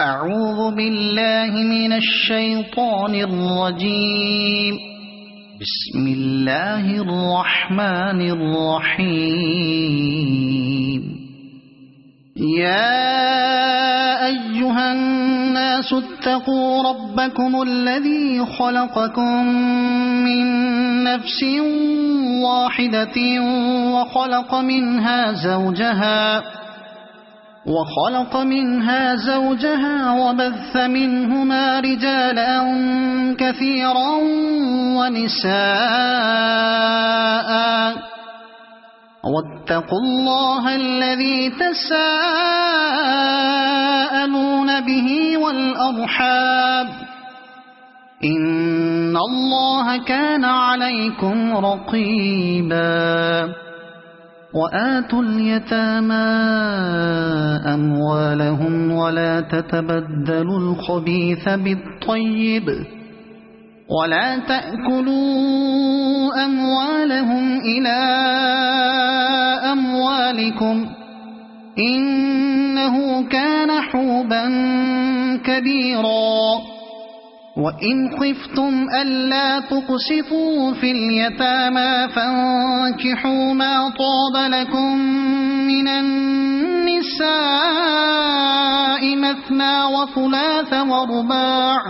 أعوذ بالله من الشيطان الرجيم. بسم الله الرحمن الرحيم. يا أيها الناس اتقوا ربكم الذي خلقكم من نفس واحدة وخلق منها زوجها وبث منهما رجالا كثيرا ونساء واتقوا الله الذي تساءلون به والأرحام إن الله كان عليكم رقيبا. وآتوا اليتامى أموالهم ولا تتبدلوا الخبيث بالطيب ولا تأكلوا أموالهم إلى أموالكم إنه كان حوبا كبيرا. وإن خفتم ألا تقسطوا في اليتامى فانكحوا ما طاب لكم من النساء مثنى وثلاث ورباع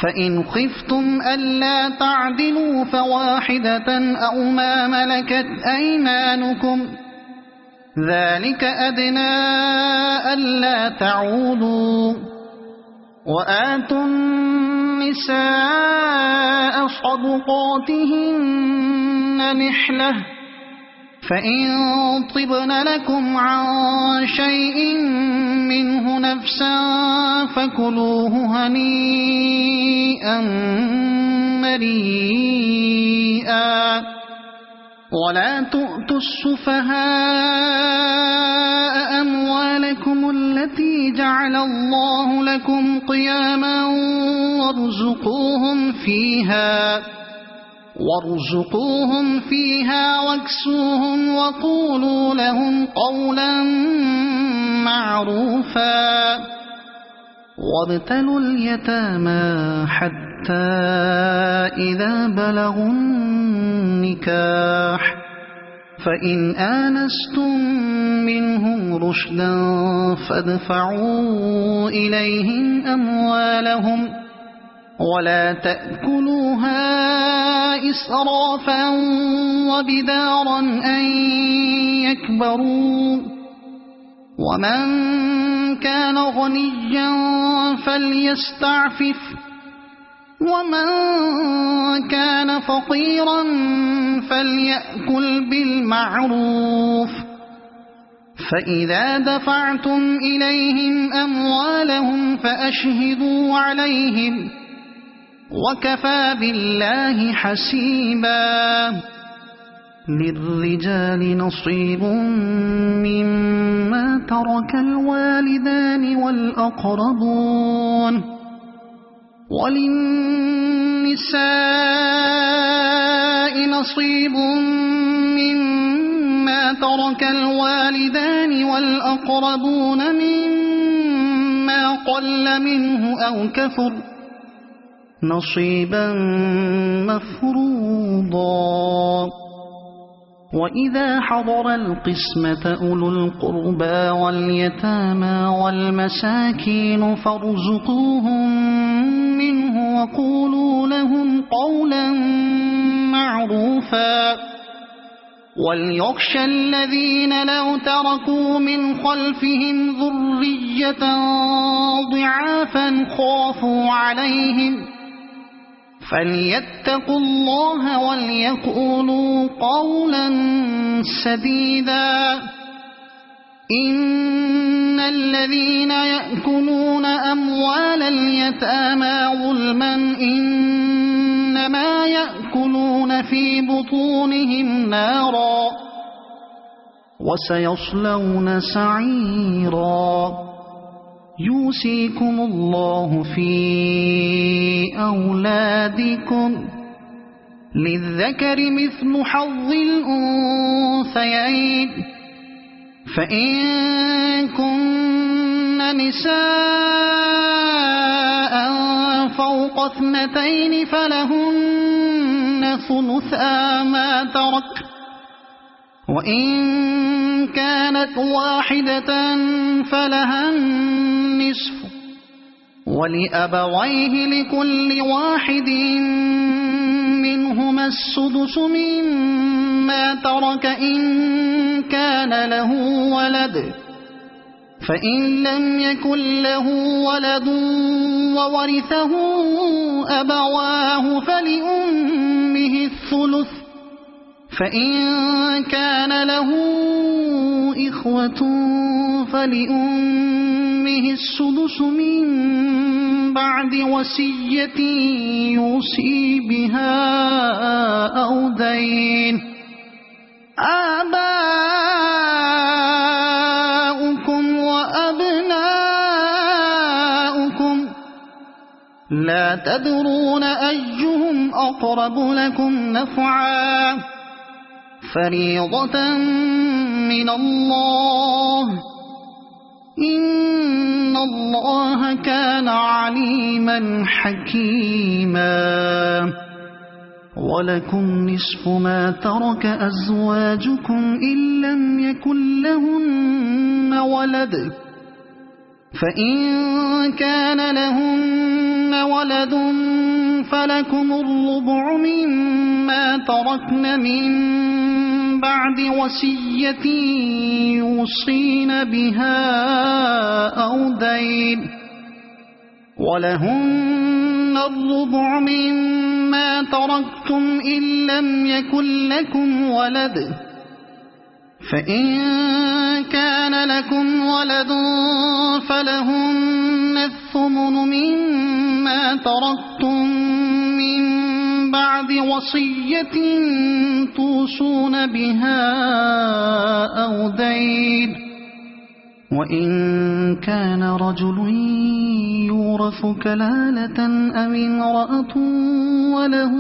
فإن خفتم ألا تعدلوا فواحدة أو ما ملكت أيمانكم ذلك أدنى ألا تعولوا. وآتوا النساء صدقاتهن نحلة فإن طبن لكم عن شيء منه نفسا فكلوه هنيئا مريئا. ولا تؤتوا السفهاء أموالكم التي جعل الله لكم قياما وارزقوهم فيها واكسوهم وقولوا لهم قولا معروفا. وابتلوا اليتامى حتى إذا بلغوا النكاح فإن آنستم منهم رشدا فادفعوا إليهم أموالهم ولا تأكلوها إسرافا وبدارا أن يكبروا. ومن كان غنيا فليستعفف ومن كان فقيرا فليأكل بالمعروف. فإذا دفعتم إليهم أموالهم فأشهدوا عليهم وكفى بالله حسيبا. للرجال نصيب مما ترك الوالدان والأقربون وللنساء نصيب مما ترك الوالدان والأقربون مما قل منه أو كثر نصيبا مفروضا. وإذا حضر القسمة أولو القربى واليتامى والمساكين فارزقوهم منه وقولوا لهم قولا معروفا. وليخشى الذين لو تركوا من خلفهم ذرية ضعافا خافوا عليهم فليتقوا الله وليقولوا قولا سديدا. إن الذين يأكلون أموال اليتامى ظلما إنما يأكلون في بطونهم نارا وسيصلون سعيرا. يوصيكم الله في أولادكم للذكر مثل حظ الأنثيين فإن كن نساء فوق 2 فلهن ثلثا ما ترك وإن كانت واحدة فلها النصف ولأبويه لكل واحد منهما السدس مما ترك إن كان له ولد فإن لم يكن له ولد وورثه أبواه فلأمه الثلث فإن كان له إخوة فلأمه السدس من بعد وصية يوصي بها أو دين آباؤكم وأبناؤكم لا تدرون أيهم أقرب لكم نفعا فريضة من الله إن الله كان عليما حكيما ولكم نصف ما ترك أزواجكم إن لم يكن لهن ولد فإن كان لهن ولد فلكم الربع مما تركن من بعد وصية يوصين بها أو دين ولهن الربع مما تركتم إن لم يكن لكم ولد فإن كان لكم ولد فلهن الثمن مما تركتم من بعد وصية توصون بها أو دين وإن كان رجل يورث كلالة أو امرأة وله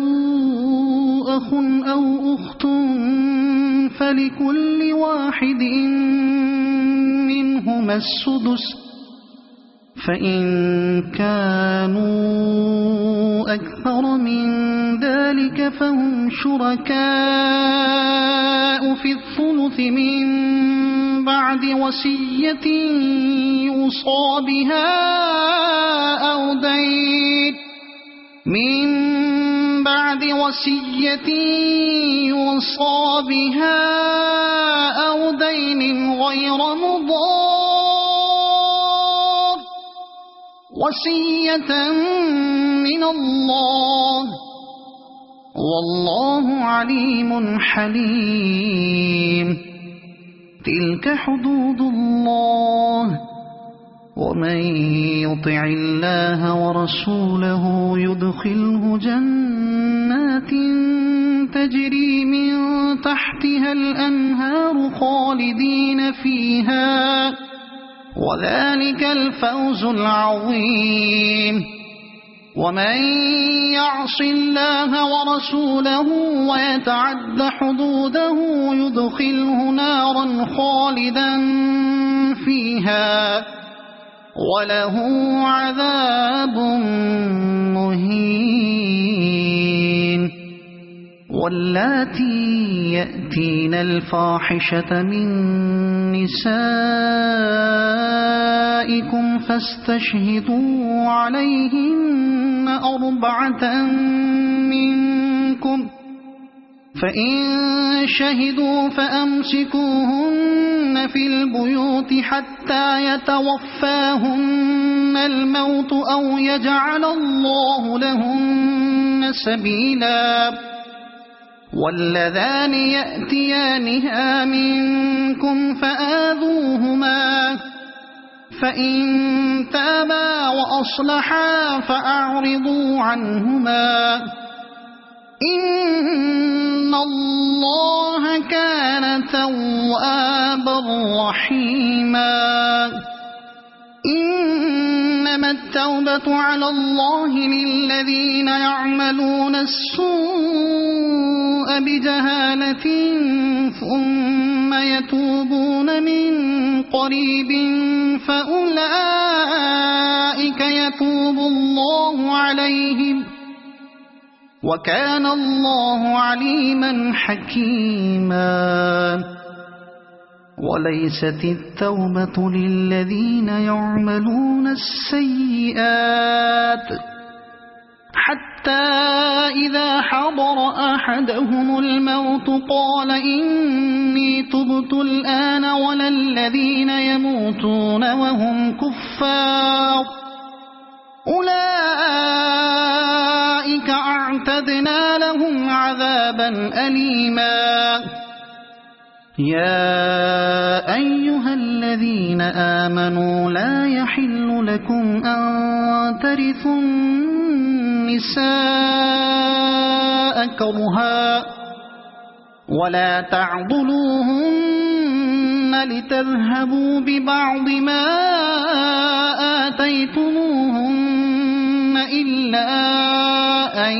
أخ أو أخت فلكل واحد منهما السدس فإن كانوا أكثر من ذلك فهم شركاء في الثلث من بعد وصية يوصى بها أو دين من بعد وصية يوصى بها أو دين غير مضار وصية من الله والله عليم حليم تلك حدود الله ومن يطع الله ورسوله يدخله جنات تجري من تحتها الأنهار خالدين فيها وذلك الفوز العظيم ومن يعص الله ورسوله ويتعد حدوده يدخله نارا خالدا فيها وله عذاب مهين واللاتي يأتين الفاحشة من نسائكم فاستشهدوا عليهن 4 منكم فإن شهدوا فأمسكوهن في البيوت حتى يتوفاهن الموت أو يجعل الله لهن سبيلا واللذان يأتيانها منكم فآذوهما فإن تابا وأصلحا فأعرضوا عنهما إن الله كان توابا رحيما إنما التوبة على الله للذين يعملون السوء بجهالة ثم ثم يتوبون من قريب فأولئك يتوب الله عليهم وكان الله عليما حكيما وليست التوبة للذين يعملون السيئات حتى إذا حضر أحدهم الموت قال إني تبت الآن ولا الذين يموتون وهم كفار أولئك أعتدنا لهم عذابا أليما يا أيها الذين آمنوا لا يحل لكم أن ترثوا النساء كرها ولا تعضلوهن لتذهبوا ببعض ما آتيتموهن إلا أن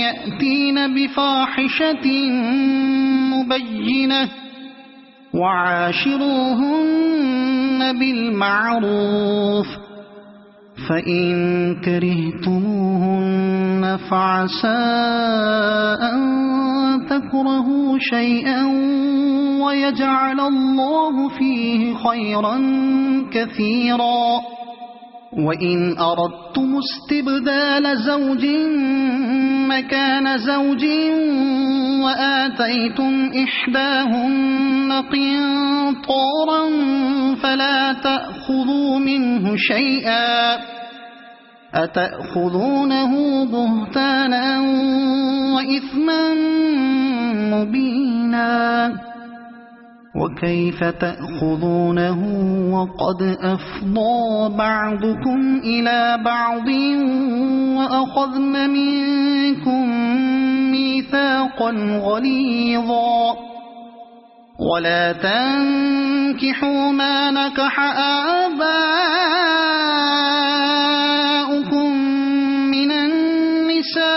يأتين بفاحشة مبينة وعاشروهن بالمعروف فإن كرهتموهن فعسى أن تكرهوا شيئا ويجعل الله فيه خيرا كثيرا وإن أردتم استبدال زوج مكان زوج وآتيتم إحداهن قنطارا فلا تأخذوا منه شيئا أتأخذونه بهتانا وإثما مبينا وكيف تأخذونه وقد أفضى بعضكم إلى بعض وأخذن منكم ميثاقا غليظا ولا تنكحوا ما نكح آباؤكم من النساء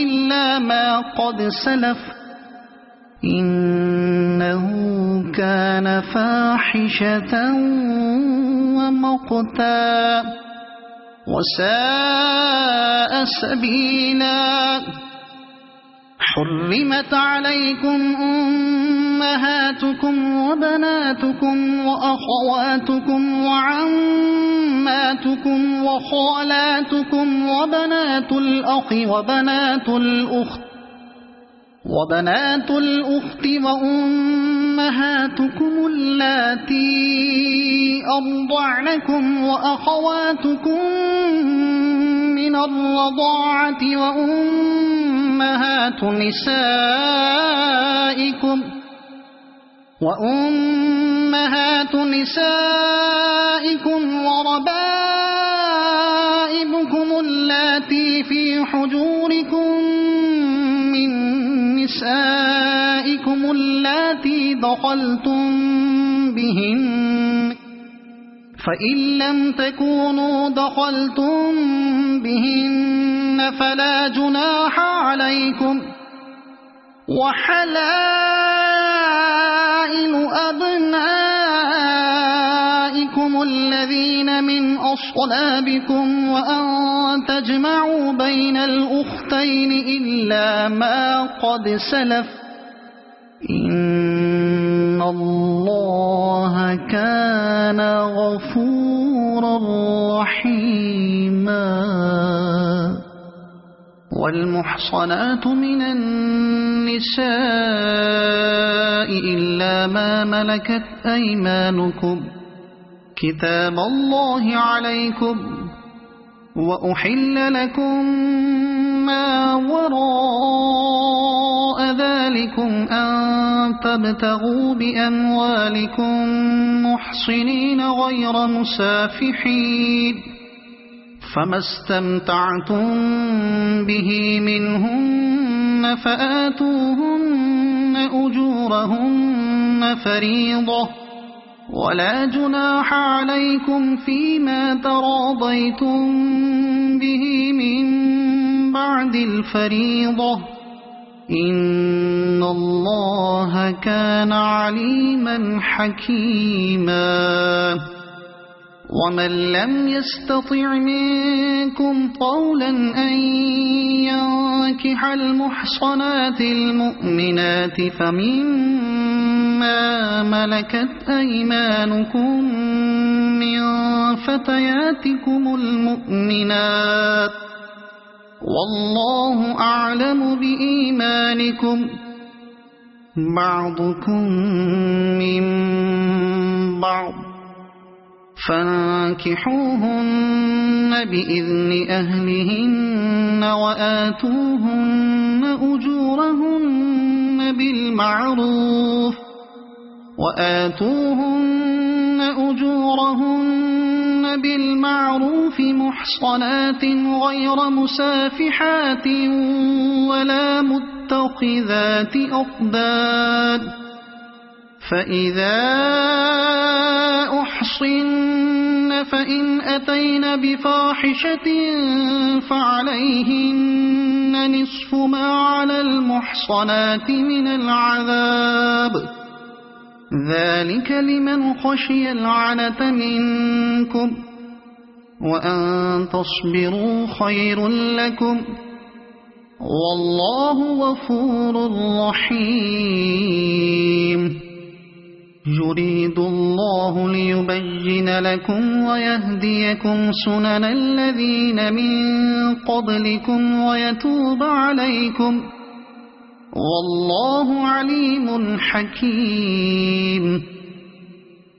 إلا ما قد سلف إنه كان فاحشة ومقتا وساء سبيلا حرمت عليكم أمهاتكم وبناتكم وأخواتكم وعماتكم وخالاتكم وبنات الأخ وبنات الأخت وأمهاتكم اللاتي أرضعنكم وأخواتكم من الرضاعة وأمهات نسائكم وربائبكم اللاتي في حجوركم من نسائكم اللاتي دخلتم بهن فإن لم تكونوا دخلتم بهن فلا جناح عليكم وحلائل أبنائكم الذين من أصلابكم وأن تجمعوا بين الأختين إلا ما قد سلف إن الله كان غفورا رحيما والمحصنات من النساء إلا ما ملكت أيمانكم كتاب الله عليكم وأحل لكم ما وراء ذلكم أن تبتغوا بأموالكم محصنين غير مسافحين فما استمتعتم به منهن فآتوهن أجورهن فريضة ولا جناح عليكم فيما تراضيتم به من بعد الفريضة إن الله كان عليما حكيما ومن لم يستطع منكم طولا أن ينكح المحصنات المؤمنات فمما ملكت أيمانكم من فتياتكم المؤمنات والله أعلم بإيمانكم بعضكم من بعض فانكحوهن بإذن أهلهن وآتوهن أجورهن بالمعروف محصنات غير مسافحات ولا متخذات أخدان فإذا أحصن فإن أتين بفاحشة فعليهن نصف ما على المحصنات من العذاب ذلك لمن خشي العنة منكم وأن تصبروا خير لكم والله غفور رحيم يريد الله ليبين لكم ويهديكم سنن الذين من قبلكم ويتوب عليكم والله عليم حكيم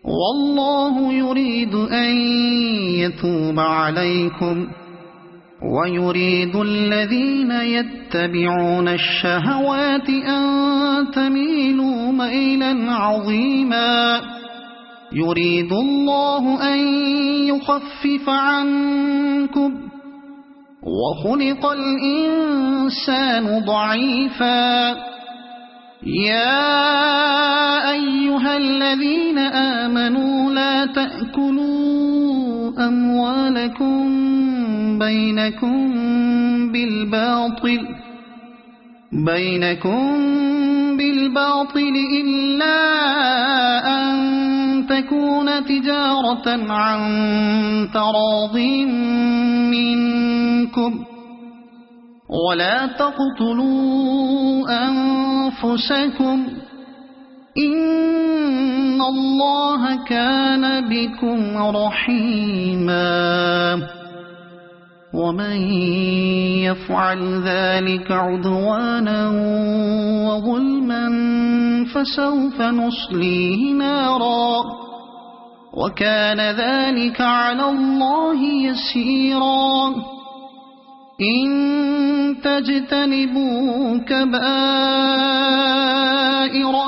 والله يريد أن يتوب عليكم ويريد الذين يتبعون الشهوات أن تميلوا ميلا عظيما يريد الله أن يخفف عنكم وخلق الإنسان ضعيفا يا أيها الذين آمنوا لا تأكلوا أموالكم بينكم بالباطل إلا أن تكون تجارة عن تراض منكم ولا تقتلوا أنفسكم إن الله كان بكم رحيما ومن يفعل ذلك عدوانا وظلما فسوف نصليه نارا وكان ذلك على الله يسيرا إن تجتنبوا كبائر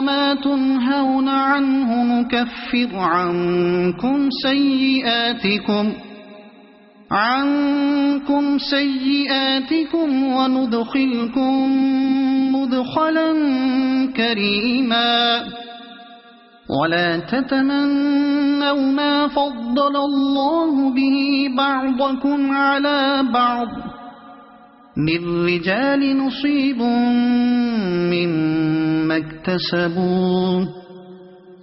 ما تنهون عنه نكفر عنكم سيئاتكم وندخلكم مدخلا كريما ولا تتمنوا ما فضل الله به بعضكم على بعض للرجال نصيب مما اكتسبوا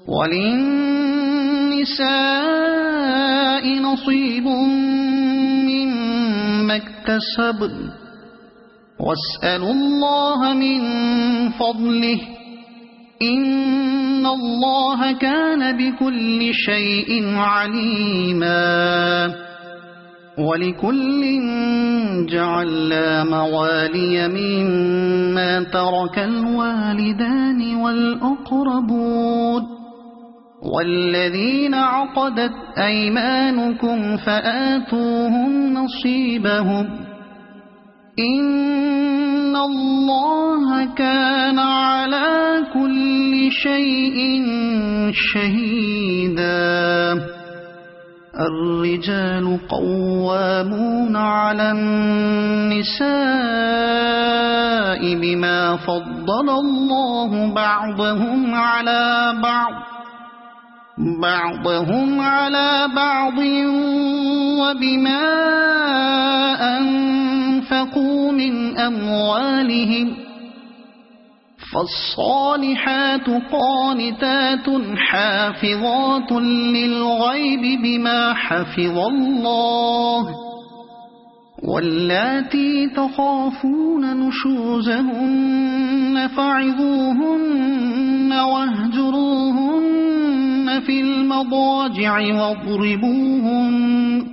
وللنساء نصيب مما اكتسبن واسألوا الله من فضله إن الله كان بكل شيء عليما ولكل جعلنا موالي مما ترك الوالدان والأقربون والذين عقدت أيمانكم فآتوهم نصيبهم إن الله كان على كل شيء شهيدا الرجال قوامون على النساء بما فضل الله بعضهم على بعض وبما أنفقوا من أموالهم فالصالحات قانتات حافظات للغيب بما حفظ الله واللاتي تخافون نشوزهن فعظوهن واهجروهن في المضاجع واضربوهن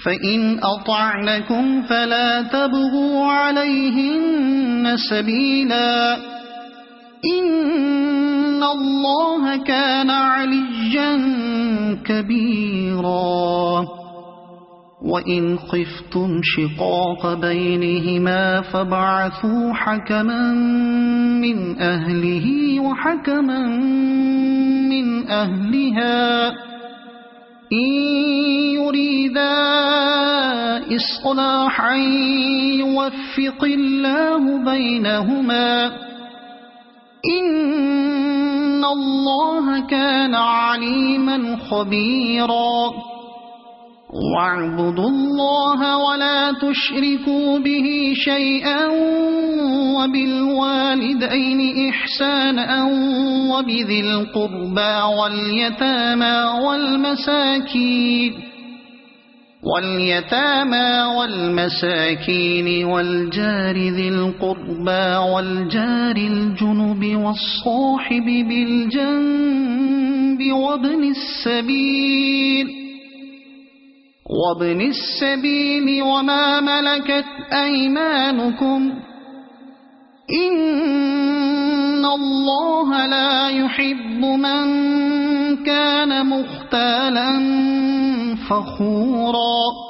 فإن أطعنكم فلا تبغوا عليهن سبيلا إن الله كان عليا كبيرا وإن خفتم شقاق بينهما فابعثوا حكما من أهله وحكما من أهلها إن يريدا إصلاحا يوفق الله بينهما إن الله كان عليما خبيرا واعبدوا الله ولا تشركوا به شيئا وبالوالدين إحسانا وبذي القربى واليتامى والمساكين والجار ذي القربى والجار الجنب والصاحب بالجنب وابن السبيل وما ملكت أيمانكم إن الله لا يحب من كان مختالا فخورا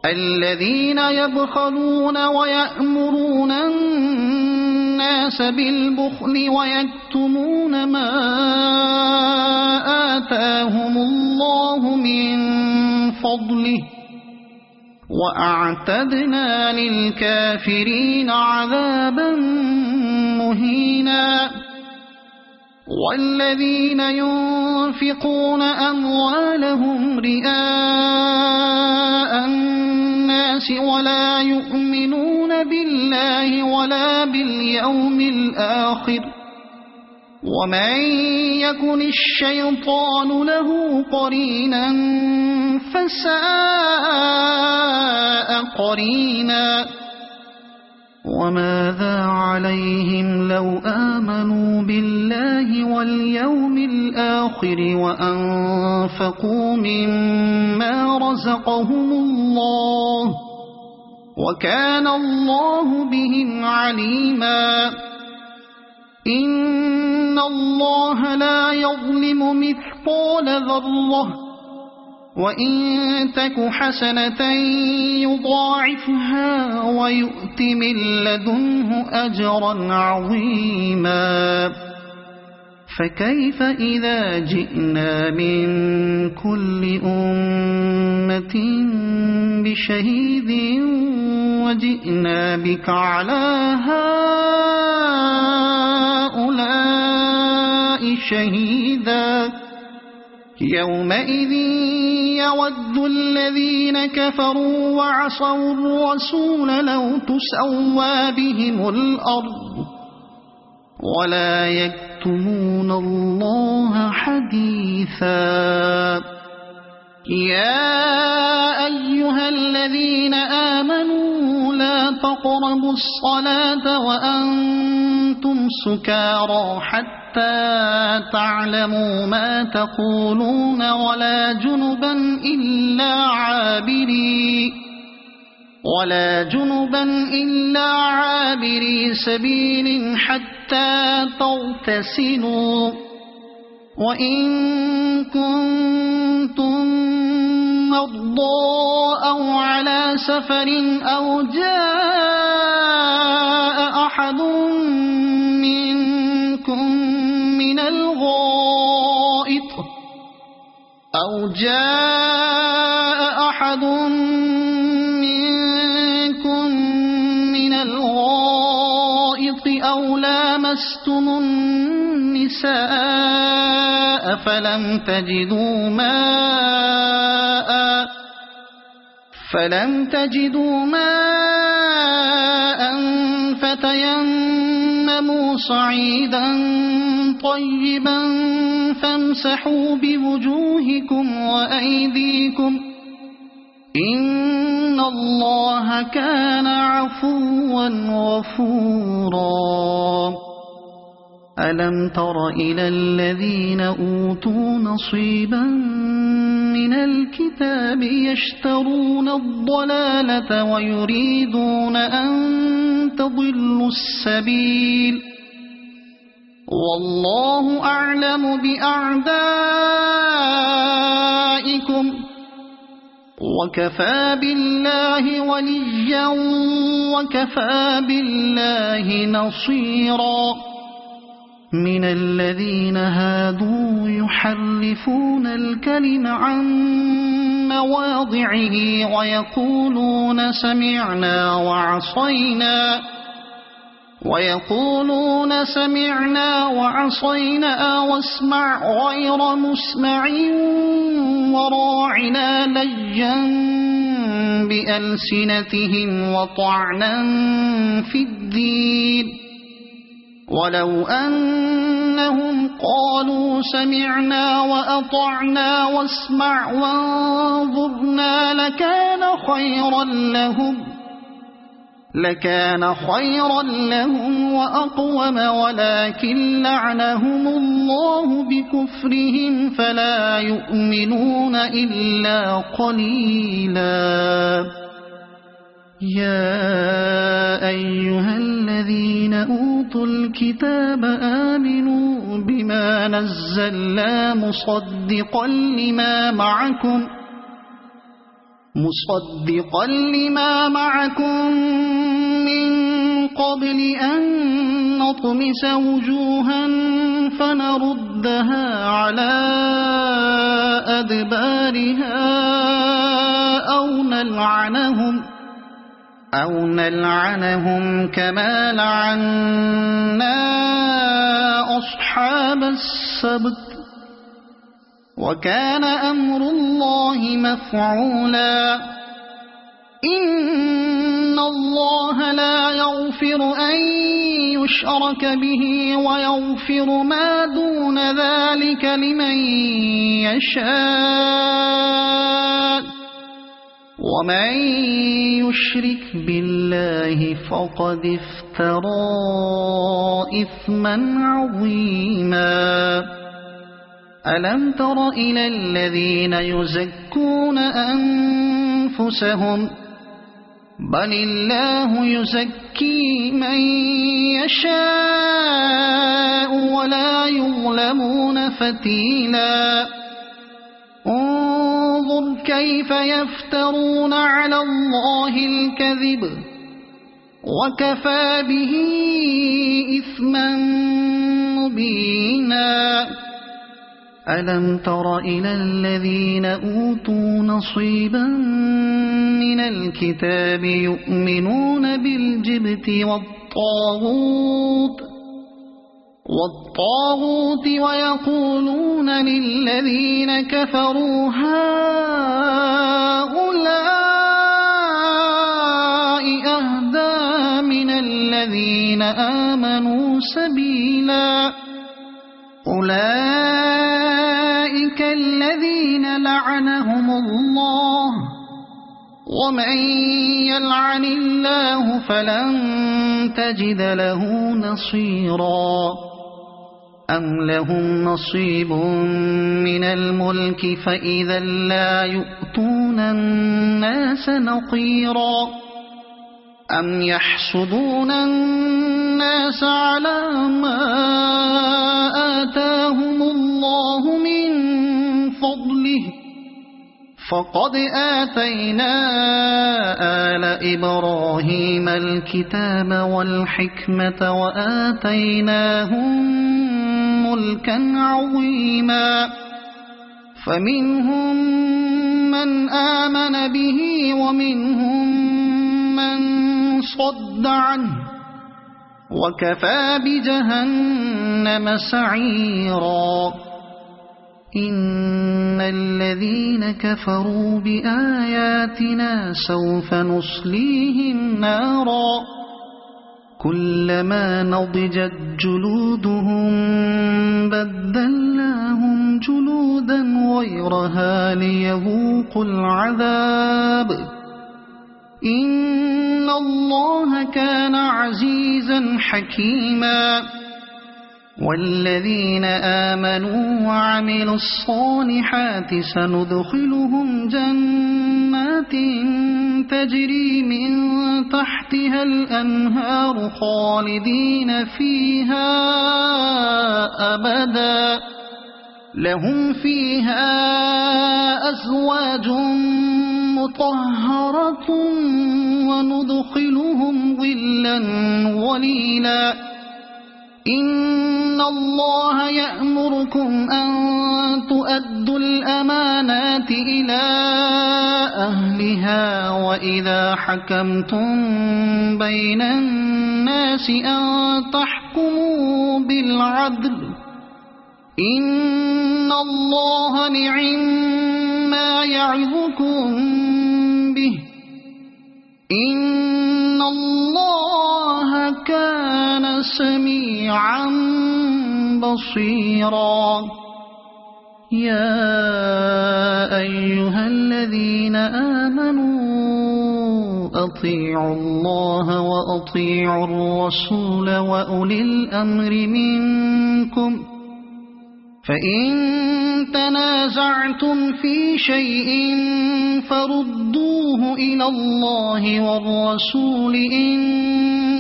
الذين يبخلون ويأمرون الناس بالبخل ويكتمون ما آتاهم الله من فضله وأعتدنا للكافرين عذابا مهينا والذين ينفقون أموالهم رئاء الناس ولا يؤمنون بالله ولا باليوم الآخر ومن يكن الشيطان له قرينا فساء قرينا وماذا عليهم لو آمنوا بالله واليوم الآخر وأنفقوا مما رزقهم الله وكان الله بهم عليما إن الله لا يظلم مثقال ذرة وإن تك حسنة يضاعفها ويؤت من لدنه أجرا عظيما فكيف إذا جئنا من كل أمة بشهيد وجئنا بك على هؤلاء شهيدا يومئذ يود الذين كفروا وعصوا الرسول لو تسوى بهم الأرض ولا يكتمون الله حديثا يا أيها الذين آمنوا لا تقربوا الصلاة وأنتم سكارى حتى تعلموا ما تقولون ولا جنبا إلا عابري سبيل حتى تغتسلوا وإن كنتم مرضى أو على سفر أو جاء أحد منكم من الغائط أو لامستم النساء فلم تجدوا ماء فتيمموا صعيدا طيبا فامسحوا بوجوهكم وأيديكم إن الله كان عفوا غفورا ألم تر إلى الذين أوتوا نصيبا من الكتاب يشترون الضلالة ويريدون أن تضلوا السبيل والله أعلم بأعدائكم وكفى بالله وليا وكفى بالله نصيرا من الذين هادوا يحرفون الكلم عن مواضعه ويقولون سمعنا وعصينا واسمع غير مسمع وراعنا ليا بألسنتهم وطعنا في الدين ولو أنهم قالوا سمعنا وأطعنا واسمع وانظرنا لكان خيرا لهم وأقوم ولكن لعنهم الله بكفرهم فلا يؤمنون إلا قليلا يا أيها الذين أوتوا الكتاب آمنوا بما نزلنا مصدقا لما معكم من قبل أن نطمس وجوها فنردها على أدبارها أو نلعنهم كما لعنا أصحاب السبت وكان أمر الله مفعولا إن الله لا يغفر أن يشرك به ويغفر ما دون ذلك لمن يشاء ومن يشرك بالله فقد افترى إثما عظيما ألم تر إلى الذين يزكون أنفسهم بل الله يزكي من يشاء ولا يظلمون فتيلا انظر كيف يفترون على الله الكذب وكفى به إثما مبينا ألم تر إلى الذين أوتوا نصيبا من الكتاب يؤمنون بالجبت والطاغوت ويقولون للذين كفروا هؤلاء أهدى من الذين آمنوا سبيلا أولئك الذين لعنهم الله ومن يلعن الله فلن تجد له نصيرا أم لهم نصيب من الملك فإذا لا يؤتون الناس نقيرا أم يحسدون الناس على ما آتاهم الله من فضله فقد آتينا آل إبراهيم الكتاب والحكمة وآتيناهم ملكا عظيما فمنهم من آمن به ومنهم من صد عنه وكفى بجهنم سعيرا إن الذين كفروا بآياتنا سوف نصليهم نارا كلما نضجت جلودهم بدلناهم جلودا غيرها ليذوقوا العذاب إن الله كان عزيزا حكيما والذين آمنوا وعملوا الصالحات سندخلهم جنات تجري من تحتها الأنهار خالدين فيها أبدا لهم فيها أزواج مطهرة وندخلهم ظلا ظليلا إن الله يأمركم أن تؤدوا الأمانات إلى أهلها وإذا حكمتم بين الناس أن تحكموا بالعدل إن الله نعما يعظكم به إن الله كان سميعا بصيرا يا أيها الذين آمنوا أطيعوا الله وأطيعوا الرسول وأولي الأمر منكم فإن تنازعتم في شيء فردوه إلى الله والرسول إن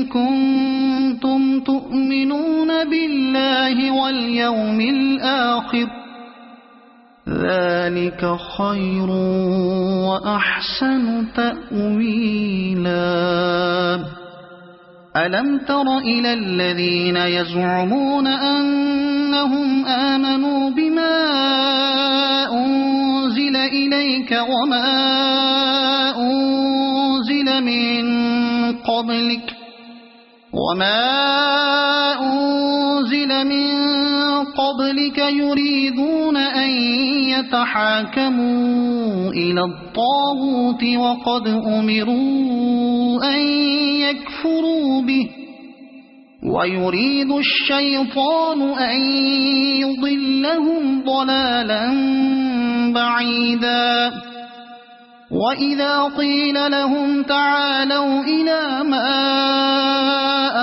كنتم تؤمنون بالله واليوم الآخر ذلك خير وأحسن تأويلا ألم تر إلى الذين يزعمون أنهم آمنوا بما أنزل إليك وما أنزل من قبلك يريدون أن يتحاكموا إلى الطاغوت وقد أمروا أن يكفروا به ويريد الشيطان أن يضلهم ضلالا بعيدا وإذا قيل لهم تعالوا إلى ما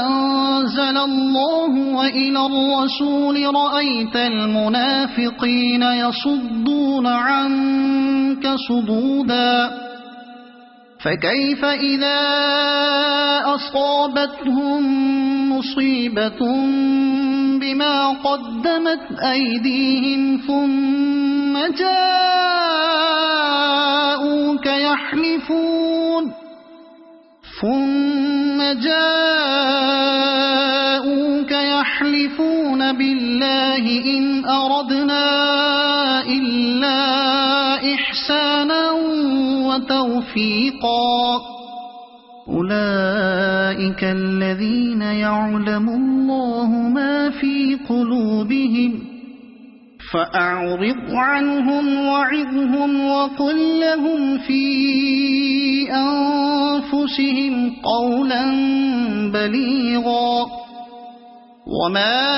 أنزل الله وإلى الرسول رأيت المنافقين يصدون عنك صدودا فكيف إذا أصابتهم مصيبة بما قدمت أيديهم ثم جاءوك يحلفون بالله إن أردنا إلا إحسانا وتوفيقا أولئك الذين يعلم الله ما في قلوبهم فأعرض عنهم وعظهم وقل لهم في أنفسهم قولا بليغا وما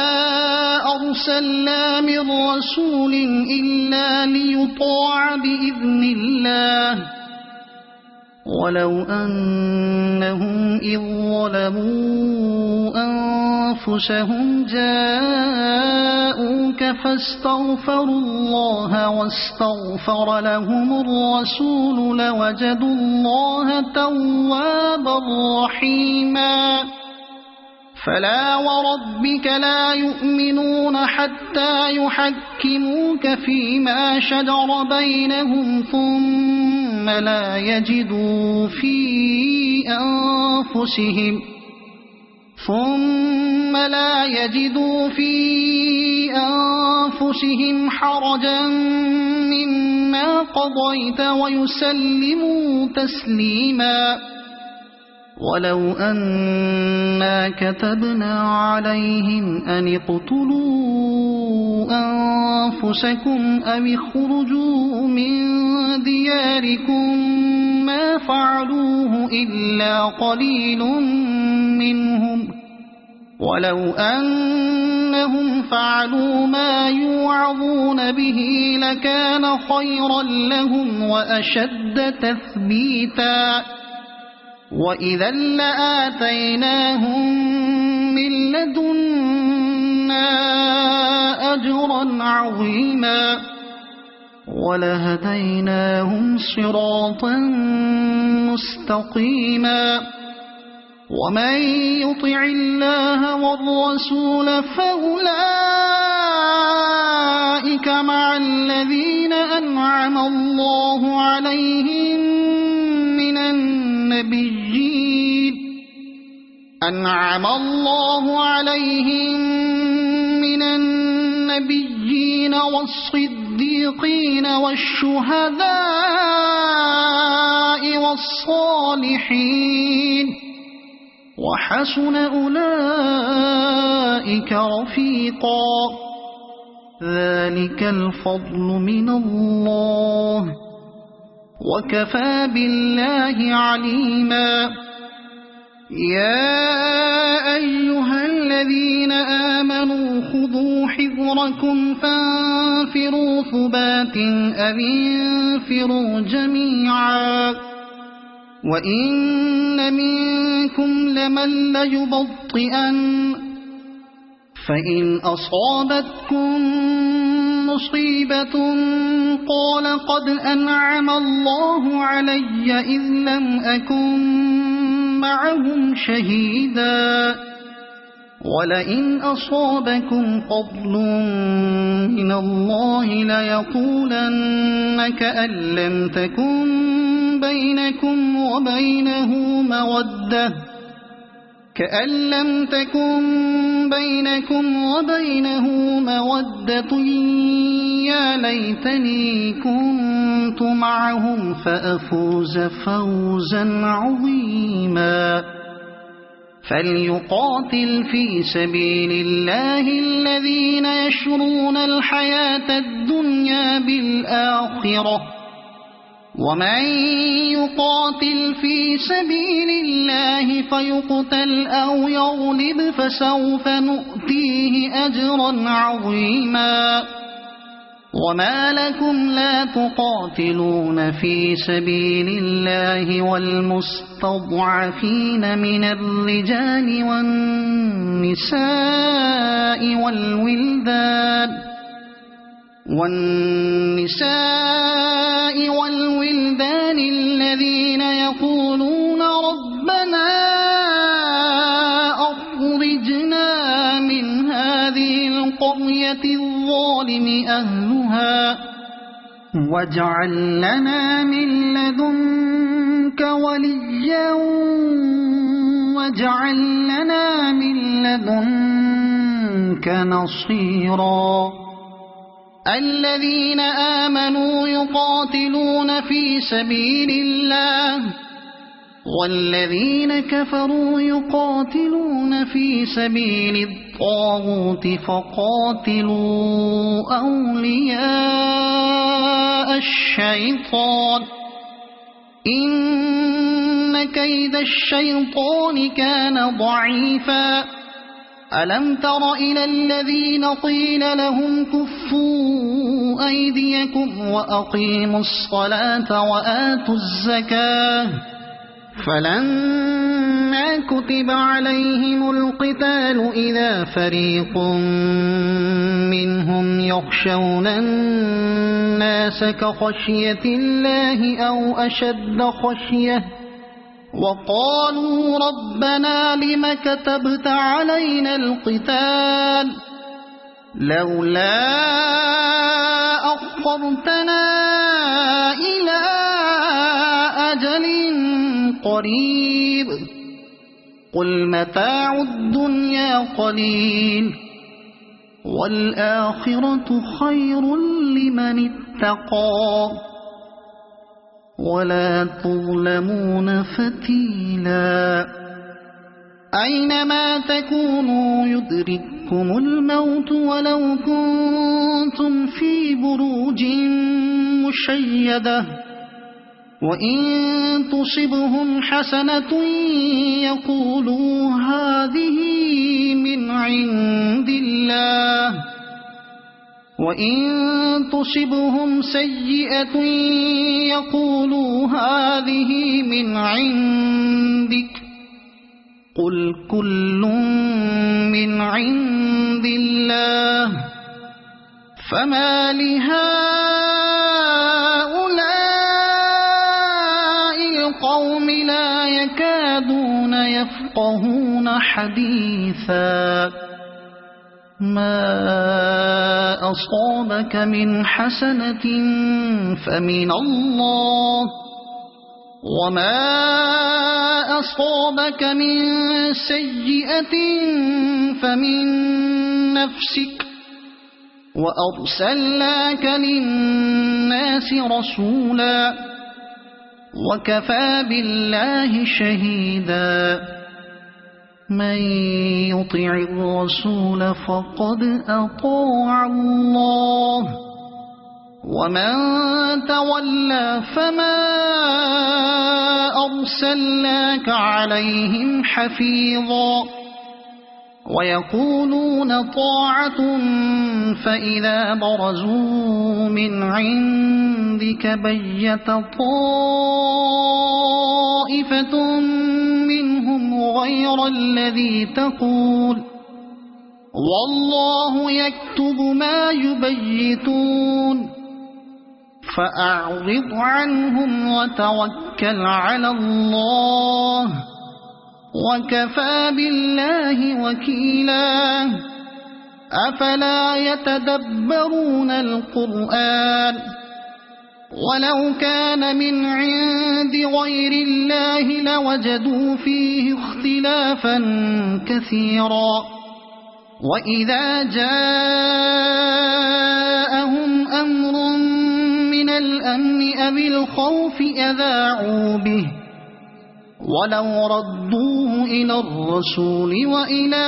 أرسلنا من رسول إلا ليطاع بإذن الله ولو أنهم إذ ظلموا أنفسهم جاءوك فاستغفروا الله واستغفر لهم الرسول لوجدوا الله توابا رحيما فلا وربك لا يؤمنون حتى يحكموك فيما شجر بينهم ثم لا يجدوا في أنفسهم حرجا مما قضيت ويسلموا تسليما ولو أنا كتبنا عليهم أن اقتلوا أنفسكم أو اخرجوا من دياركم ما فعلوه إلا قليل منهم ولو أنهم فعلوا ما يوعظون به لكان خيرا لهم وأشد تثبيتا وإذا لآتيناهم من لدنا أجرا عظيما ولهديناهم صراطا مستقيما ومن يطع الله والرسول فأولئك مع الذين أنعم الله عليهم من النبيين والصديقين والشهداء والصالحين وحسن أولئك رفيقا ذلك الفضل من الله وكفى بالله عليما يا أيها الذين آمنوا خذوا حذركم فانفروا ثبات أو انفروا جميعا وإن منكم لمن ليبطئن فإن أصابتكم مصيبة قال قد أنعم الله علي إذ لم أكن معهم شهيدا ولئن أصابكم فضل من الله ليقولن كأن لم تكن بينكم وبينه مودة يا ليتني كنت معهم فأفوز فوزا عظيما فليقاتل في سبيل الله الذين يشرون الحياة الدنيا بالآخرة ومن يقاتل في سبيل الله فيقتل أو يغلب فسوف نؤتيه أجرا عظيما وما لكم لا تقاتلون في سبيل الله والمستضعفين من الرجال والنساء والولدان الذين يقولون ربنا أخرجنا من هذه القرية الظالم أهلها واجعل لنا من لدنك وليا واجعل لنا من لدنك نصيرا الذين آمنوا يقاتلون في سبيل الله والذين كفروا يقاتلون في سبيل الطاغوت فقاتلوا أولياء الشيطان إن كيد الشيطان كان ضعيفا ألم تر إلى الذين قيل لهم كفوا أيديكم وأقيموا الصلاة وآتوا الزكاة فلما كتب عليهم القتال إذا فريق منهم يخشون الناس كخشية الله أو أشد خشية وقالوا ربنا لم كتبت علينا القتال لولا أخرتنا إلى أجل قريب قل متاع الدنيا قليل والآخرة خير لمن اتقى ولا تظلمون فتيلا أينما تكونوا يدرككم الموت ولو كنتم في بروج مشيدة وإن تصبهم حسنة يقولوا هذه من عند الله وإن تصبهم سيئة يقولوا هذه من عندك قل كل من عند الله فما لهؤلاء القوم لا يكادون يفقهون حديثا ما أصابك من حسنة فمن الله وما أصابك من سيئة فمن نفسك وأرسلناك للناس رسولا وكفى بالله شهيدا من يطع الرسول فقد أطاع الله ومن تولى فما أرسلناك عليهم حفيظا ويقولون طاعة فإذا برزوا من عندك بيت طائفة منهم غير الذي تقول والله يكتب ما يبيتون فأعرض عنهم وتوكل على الله وكفى بالله وكيلا أفلا يتدبرون القرآن ولو كان من عند غير الله لوجدوا فيه اختلافا كثيرا وإذا جاءهم أمر من الأمن أو الخوف أذاعوا به ولو ردوه إلى الرسول وإلى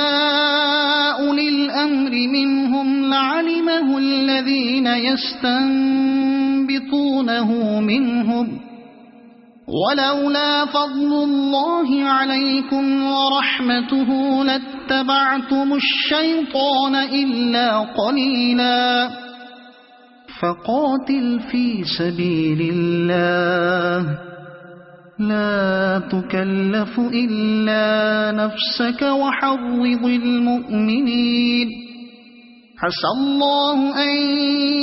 أولي الأمر منهم لعلمه الذين يستنبطونه منهم ولولا فضل الله عليكم ورحمته لاتبعتم الشيطان إلا قليلا فقاتل في سبيل الله لا تكلف إلا نفسك وحرض المؤمنين عسى الله أن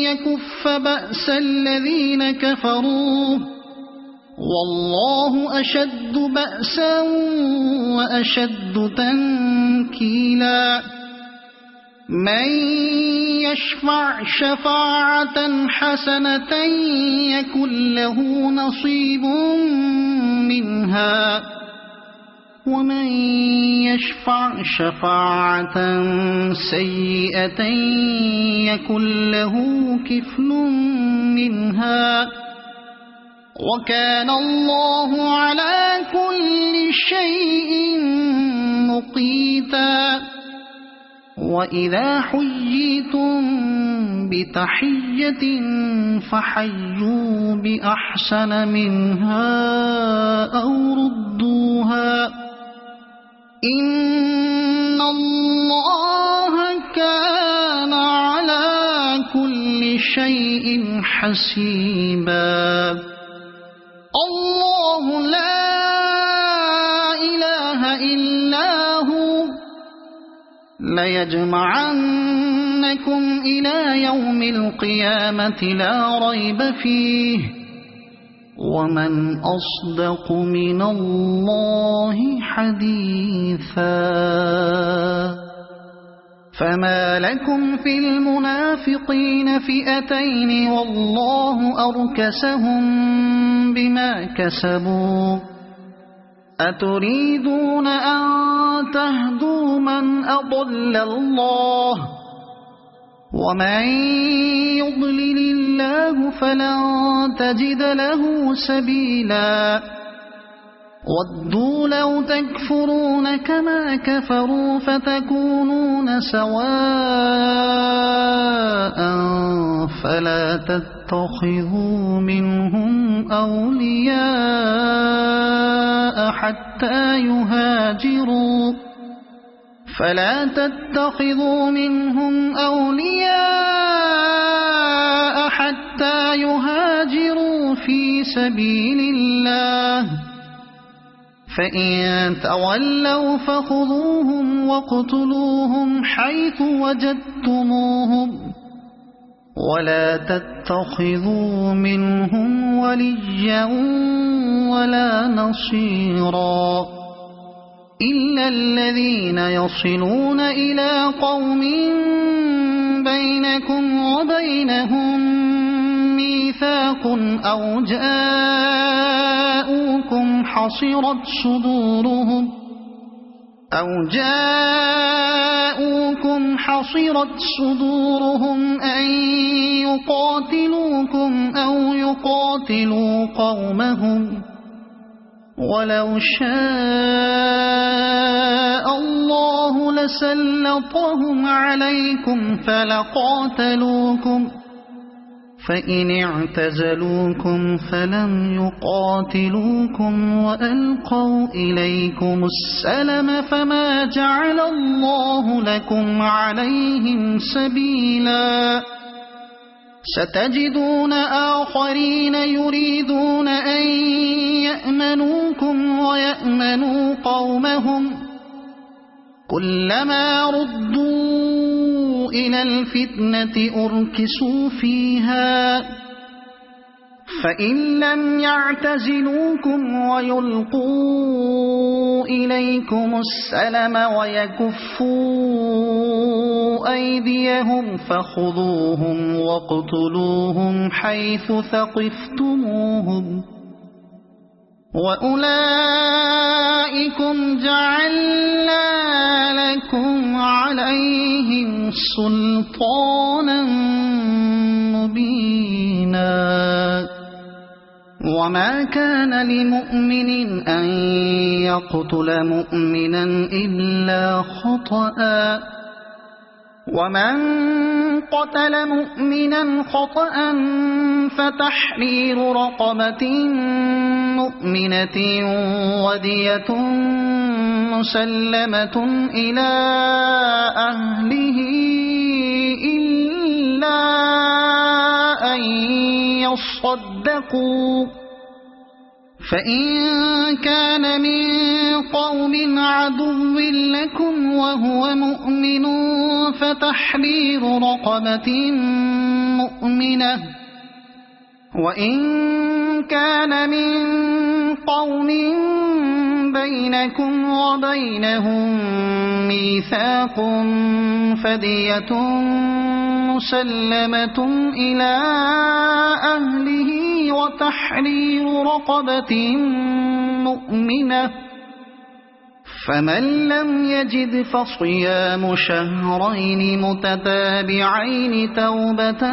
يكف بأس الذين كفروا والله أشد بأسا وأشد تنكيلا من يشفع شفاعة حسنة يكن له نصيب منها ومن يشفع شفاعة سيئة يكن له كفل منها وكان الله على كل شيء مقيتا وإذا حييتم بتحية فحيوا بأحسن منها أو ردوها إن الله كان على كل شيء حسيبا الله لا إله إلا هو ليجمعنكم إلى يوم القيامة لا ريب فيه ومن أصدق من الله حديثا فما لكم في المنافقين فئتين والله أركسهم بما كسبوا أتريدون أن تهدوا من أضل الله ومن يضلل الله فلن تجد له سبيلا ودوا لو تكفرون كما كفروا فتكونون سواء فلا تتخذوا منهم أولياء حتى يهاجروا فلا تتخذوا منهم أولياء حتى يهاجروا في سبيل الله فإن تولوا فخذوهم واقتلوهم حيث وجدتموهم ولا تتخذوا منهم وليا ولا نصيرا إلا الذين يصلون إلى قوم بينكم وبينهم ميثاق أو جاءوكم حصرت صدورهم أن يقاتلوكم أو يقاتلوا قومهم ولو شاء الله لسلطهم عليكم فلقاتلوكم فإن اعتزلوكم فلم يقاتلوكم وألقوا إليكم السلم فما جعل الله لكم عليهم سبيلا ستجدون آخرين يريدون أن يأمنوكم ويأمنوا قومهم كلما ردوا إلى الفتنة أركسوا فيها فإن لم يعتزلوكم ويلقوا إليكم السلم ويكفوا أيديهم فخذوهم واقتلوهم حيث ثقفتموهم وأولئكم جعلنا لكم عليهم سلطانا مبينا وما كان لمؤمن أن يقتل مؤمنا إلا خطأ ومن قتل مؤمنا خطأ فتحرير رقبة مؤمنة ودية مسلمة إلى أهله إلا أن يصدقوا فإن كان من قوم عدو لكم وهو مؤمن فتحرير رقبة مؤمنة وإن كان من قوم بينكم وبينهم ميثاق فدية مسلمة إلى أهله وتحرير رقبة مؤمنة فمن لم يجد فصيام شهرين متتابعين توبة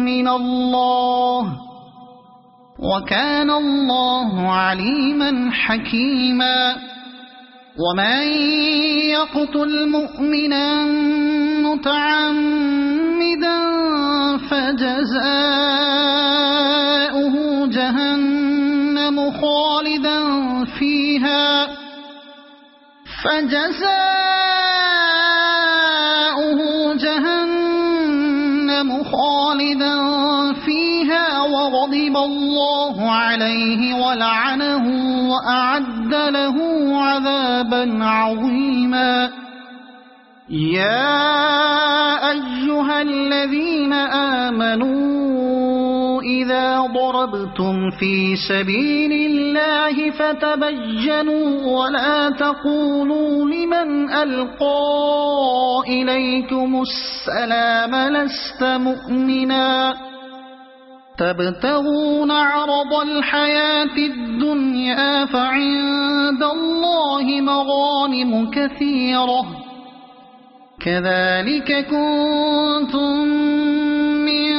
من الله وكان الله عليما حكيما ومن يقتل مؤمنا متعمدا فجزاؤه جهنم خالدا فيها وغضب الله عليه ولعنه وأعد له عذابا عظيما يا أيها الذين آمنوا إذا ضربتم في سبيل الله فتبينوا ولا تقولوا لمن ألقى إليكم السلام لست مؤمنا تبتغون عرض الحياة الدنيا فعند الله مغانم كثيرة كذلك كنتم من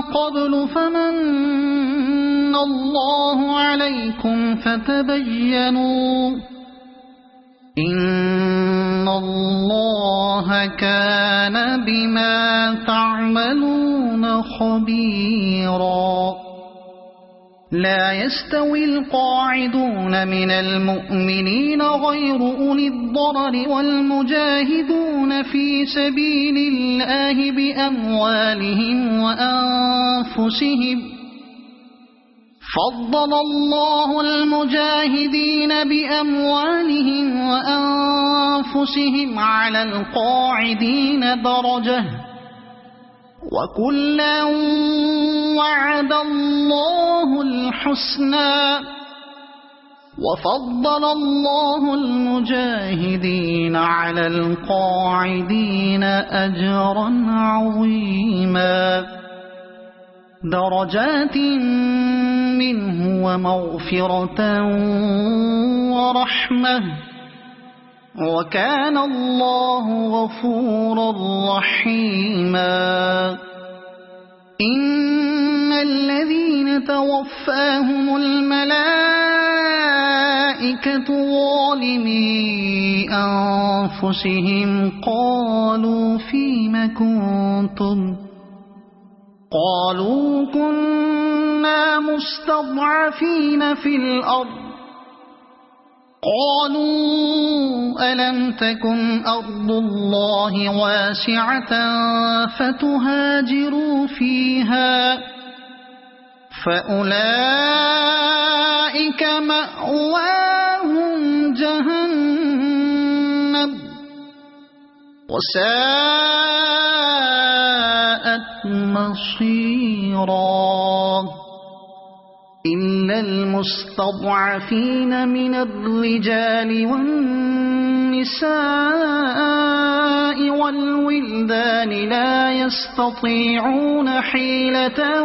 قبل فمن الله عليكم فتبينوا إن الله كان بما تعملون خبيرا لا يستوي القاعدون من المؤمنين غير أولي الضرر والمجاهدون في سبيل الله بأموالهم وأنفسهم فضل الله المجاهدين بأموالهم وأنفسهم على القاعدين درجة وكلا وعد الله الحسنى وفضل الله المجاهدين على القاعدين أجرا عظيما درجات منه ومغفرة ورحمة وكان الله غفورا رحيما إن الذين توفاهم الملائكة ظالمي أنفسهم قالوا فيم كنتم قالوا كنا مستضعفين في الأرض قالوا ألم تكن أرض الله واسعة فتهاجروا فيها فأولئك مأواهم جهنم وساءت مصيرا إلا المستضعفين من الرجال والنساء والولدان لا يستطيعون حيلة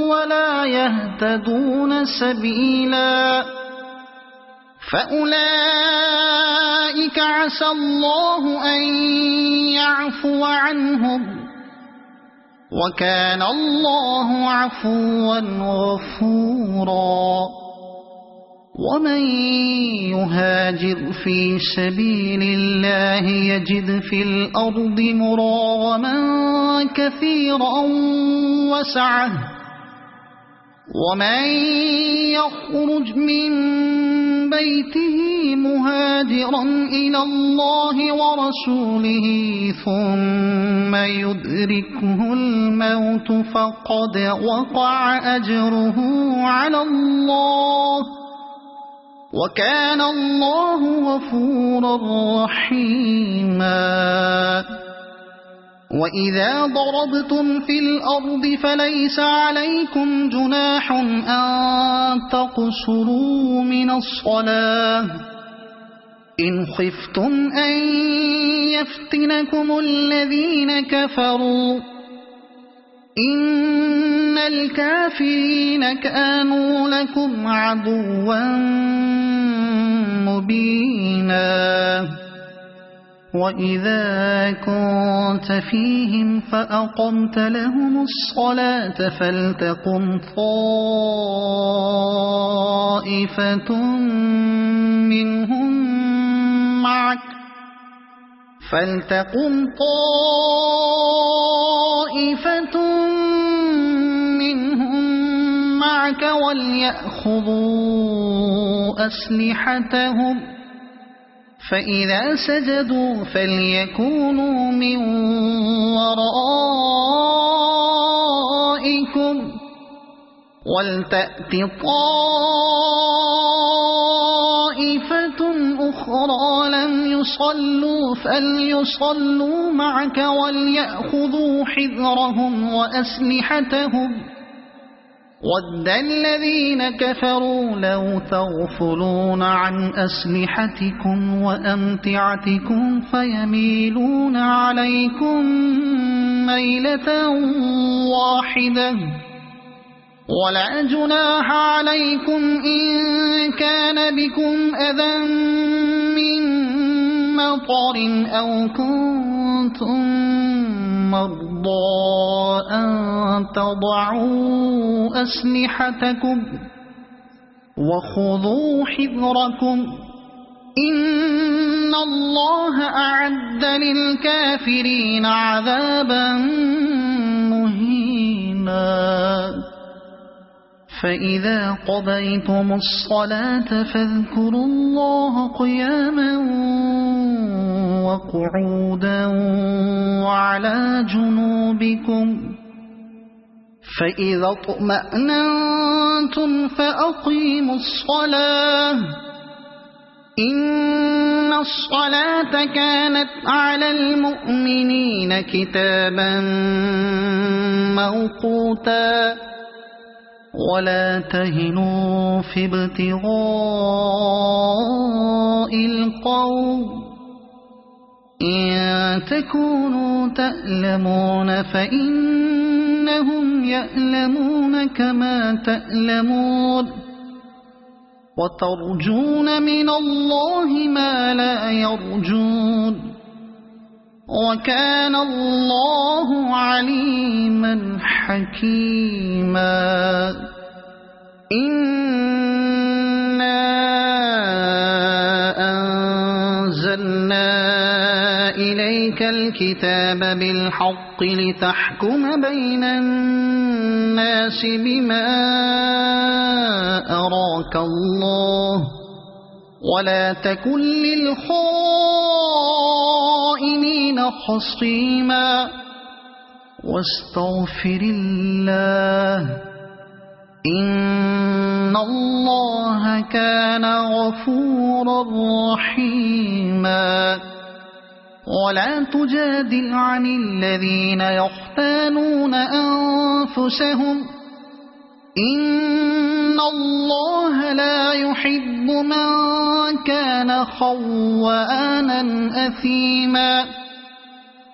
ولا يهتدون سبيلا فأولئك عسى الله أن يعفو عنهم وكان الله عفوا غفورا ومن يهاجر في سبيل الله يجد في الأرض مراغما كثيرا وسعة ومن يخرج من بيته مهاجرا إلى الله ورسوله ثم يدركه الموت فقد وقع أجره على الله وكان الله غفورا رحيما وإذا ضربتم في الأرض فليس عليكم جناح أن تقصروا من الصلاة إن خفتم أن يفتنكم الذين كفروا إن الكافرين كانوا لكم عدوا مبينا وإذا كنت فيهم فأقمت لهم الصلاة فلتقم طائفة منهم معك وليأخذوا أسلحتهم فإذا سجدوا فليكونوا من ورائكم ولتأت طائفة أخرى لم يصلوا فليصلوا معك وليأخذوا حذرهم وأسلحتهم ود الذين كفروا لو تغفلون عن أسلحتكم وأمتعتكم فيميلون عليكم ميلة واحدة ولا جناح عليكم إن كان بكم أذى من مطر أو كنتم مرضى أن تضعوا أسلحتكم وخذوا حذركم إن الله أعد للكافرين عذابا مهينا فإذا قضيتم الصلاة فاذكروا الله قياما وقعودا وعلى جنوبكم فإذا اطمأننتم فأقيموا الصلاة إن الصلاة كانت على المؤمنين كتابا موقوتا ولا تهنوا في ابتغاء القوم إن تكونوا تألمون فإنهم يألمون كما تألمون وترجون من الله ما لا يرجون وكان الله عليما حكيما إنا أنزلنا إليك الكتاب بالحق لتحكم بين الناس بما أراك الله ولا تكن للخائنين خصيما واستغفر الله إن الله كان غفورا رحيما ولا تجادل عن الذين يختانون أنفسهم إن الله لا يحب من كان خوانا أثيما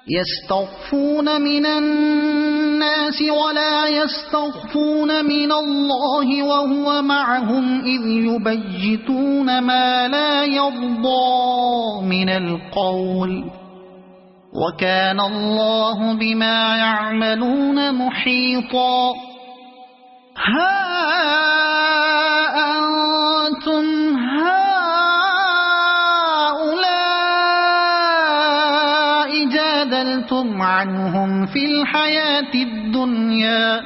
يستخفون من الناس ولا يستخفون من الله وهو معهم إذ يبيتون ما لا يرضى من القول وكان الله بما يعملون محيطا ها أنتم هؤلاء جادلتم عنهم في الحياة الدنيا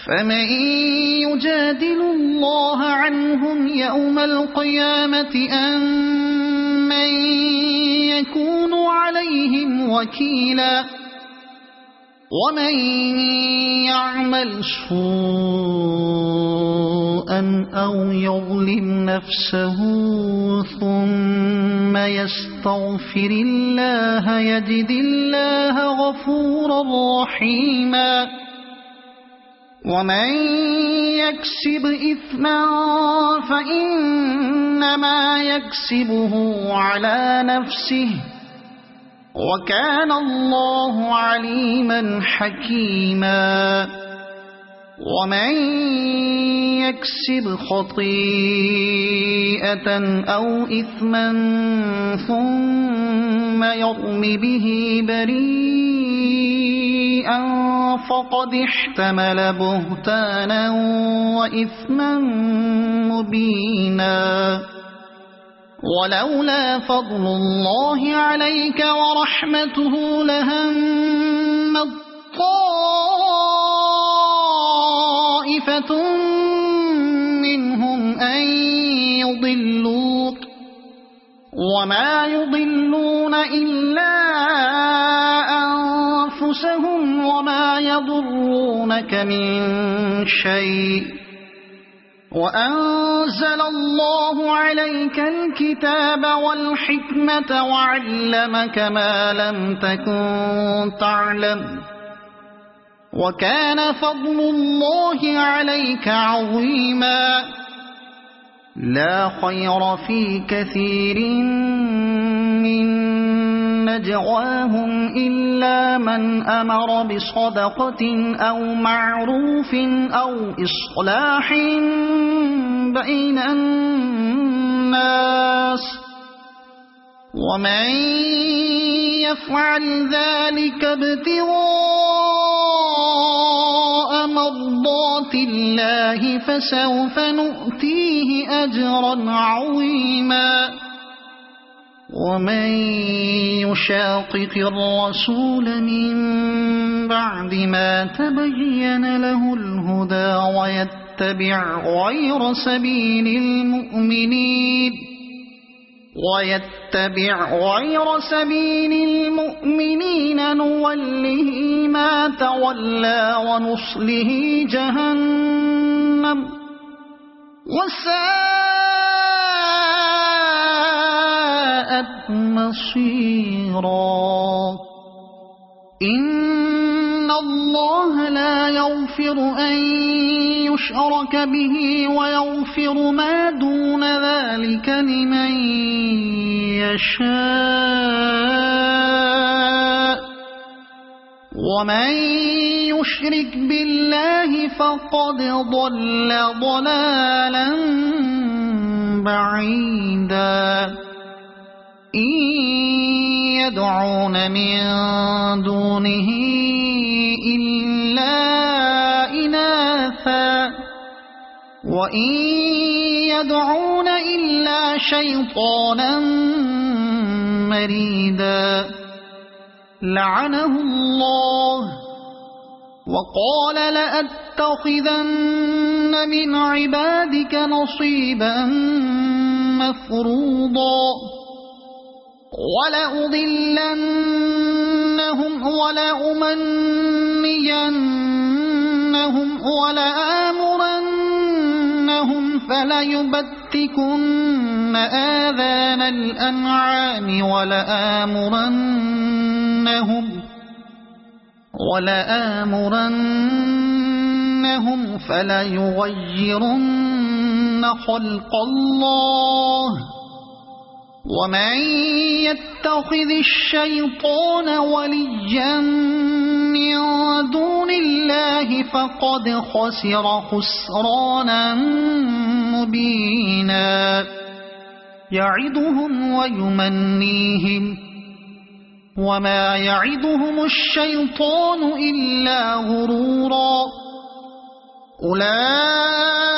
فمن يجادل الله عنهم يوم القيامة أم من يكون عليهم وكيلا ومن يعمل سوءا أو يظلم نفسه ثم يستغفر الله يجد الله غفورا رحيما ومن يكسب إثما فإنما يكسبه على نفسه وكان الله عليما حكيما ومن يكسب خطيئة أو إثما ثم يرم به بريئا فقد احتمل بهتانا وإثما مبينا ولولا فضل الله عليك ورحمته لهمت طائفة منهم أن يضلوك وما يضلون إلا أنفسهم وما يضرونك من شيء وأنزل الله عليك الكتاب والحكمة وعلمك ما لم تكن تعلم وكان فضل الله عليك عظيما لا خير في كثير من نجواهم إلا من أمر بصدقة أو معروف أو إصلاح بين الناس ومن يفعل ذلك ابتغاء مرضات الله فسوف نؤتيه أجرا عظيما ومن يشاقق الرسول من بعد ما تبين له الهدى ويتبع غير سبيل المؤمنين نوله ما تولى ونصله جهنم وساءت مصيرا. إن الله لا يغفر أن يشرك به ويغفر ما دون ذلك لمن يشاء ومن يشرك بالله فقد ضل ضلالا بعيدا. إن يدعون من دونه إلا إناثا وإن يدعون إلا شيطانا مريدا لعنه الله وقال لأتخذن من عبادك نصيبا مفروضا ولأضلنهم ولأمنينهم ولآمرنهم فليبتكن آذان الأنعام ولآمرنهم فليغيرن خلق الله ومن يتخذ الشيطان وليا من دون الله فقد خسر خسرانا مبينا. يعدهم ويمنيهم وما يعدهم الشيطان إلا غرورا. أولئك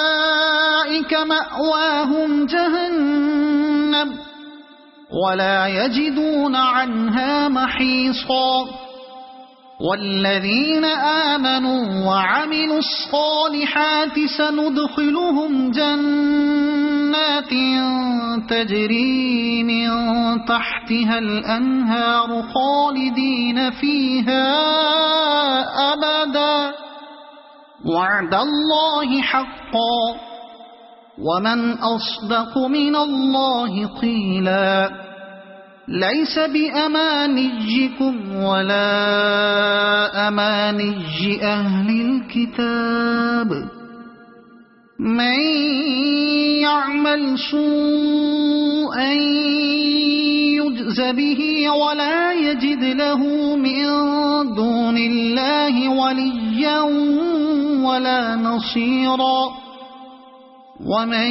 مأواهم جهنم ولا يجدون عنها محيصا. والذين آمنوا وعملوا الصالحات سندخلهم جنات تجري من تحتها الأنهار خالدين فيها أبدا وعد الله حقا ومن أصدق من الله قيلا. ليس بأمانيكم ولا أماني أهل الكتاب. من يعمل سوءا يجز به ولا يجد له من دون الله وليا ولا نصيرا. ومن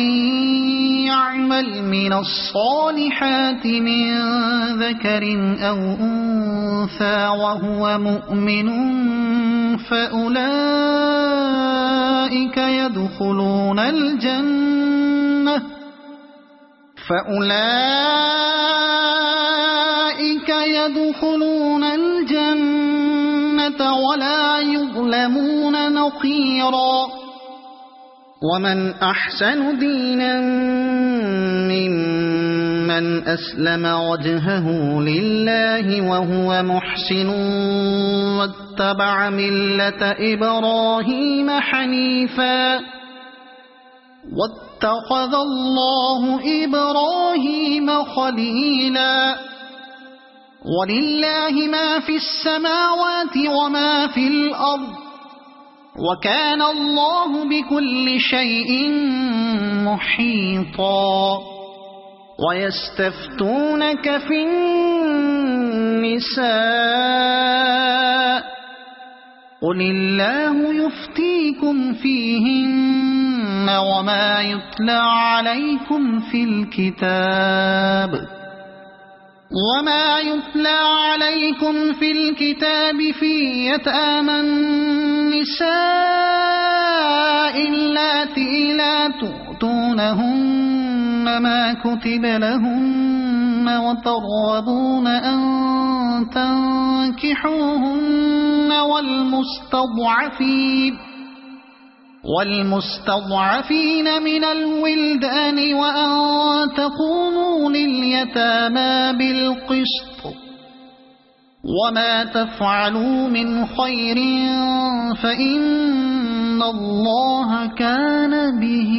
يعمل من الصالحات من ذكر أو أنثى وهو مؤمن فأولئك يدخلون الجنة ولا يظلمون نقيرا. ومن أحسن دينا ممن أسلم وجهه لله وهو محسن واتبع ملة إبراهيم حنيفا واتخذ الله إبراهيم خليلا. ولله ما في السماوات وما في الأرض وكان الله بكل شيء محيطا. ويستفتونك في النساء قل الله يفتيكم فيهن وما يتلى عليكم في الكتاب في يتامى النساء اللاتي لا تؤتونهن ما كتب لهن وترغبون أن تنكحوهن والمستضعفين من الولدان وأن تقوموا لليتامى بالقسط وما تفعلوا من خير فإن الله كان به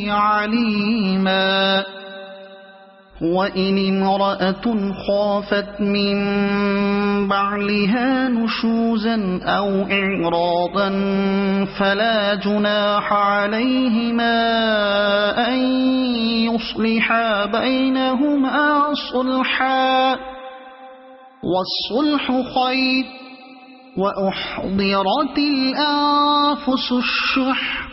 عليما وإن امرأة خافت من بعلها نشوزا أو إعراضا فلا جناح عليهما أن يصلحا بينهما صلحا والصلح خير وأحضرت الأنفس الشح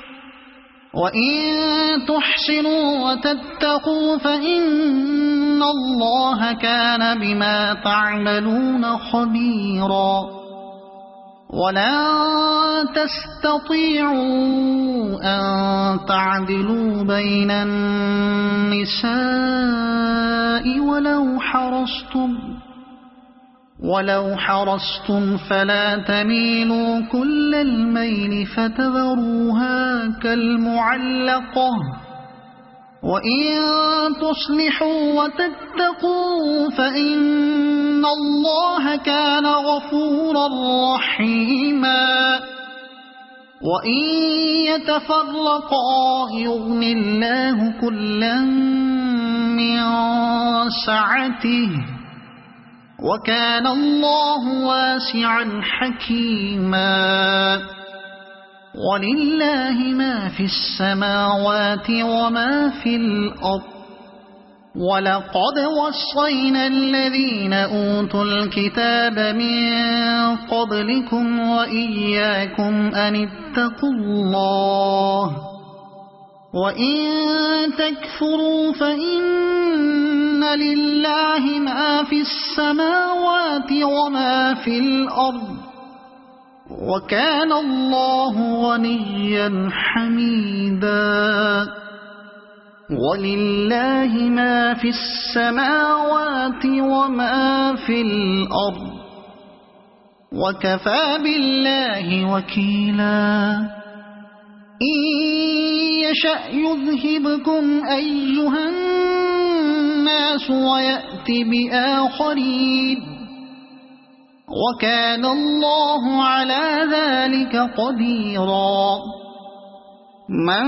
وإن تحسنوا وتتقوا فإن الله كان بما تعملون خبيرا ولن تستطيعوا أن تعدلوا بين النساء ولو حرصتم فلا تميلوا كل الميل فتذروها كالمعلقة وإن تصلحوا وتتقوا فإن الله كان غفورا رحيما وإن يتفرقا يغن الله كلا من سعته وكان الله واسعا حكيما ولله ما في السماوات وما في الأرض ولقد وصينا الذين أوتوا الكتاب من قبلكم وإياكم أن اتقوا الله وإن تكفروا فإن لله ما في السماوات وما في الأرض وكان الله غنيا حميدا ولله ما في السماوات وما في الأرض وكفى بالله وكيلا إن يشأ يذهبكم أيها الناس ويأت بآخرين وكان الله على ذلك قديرا من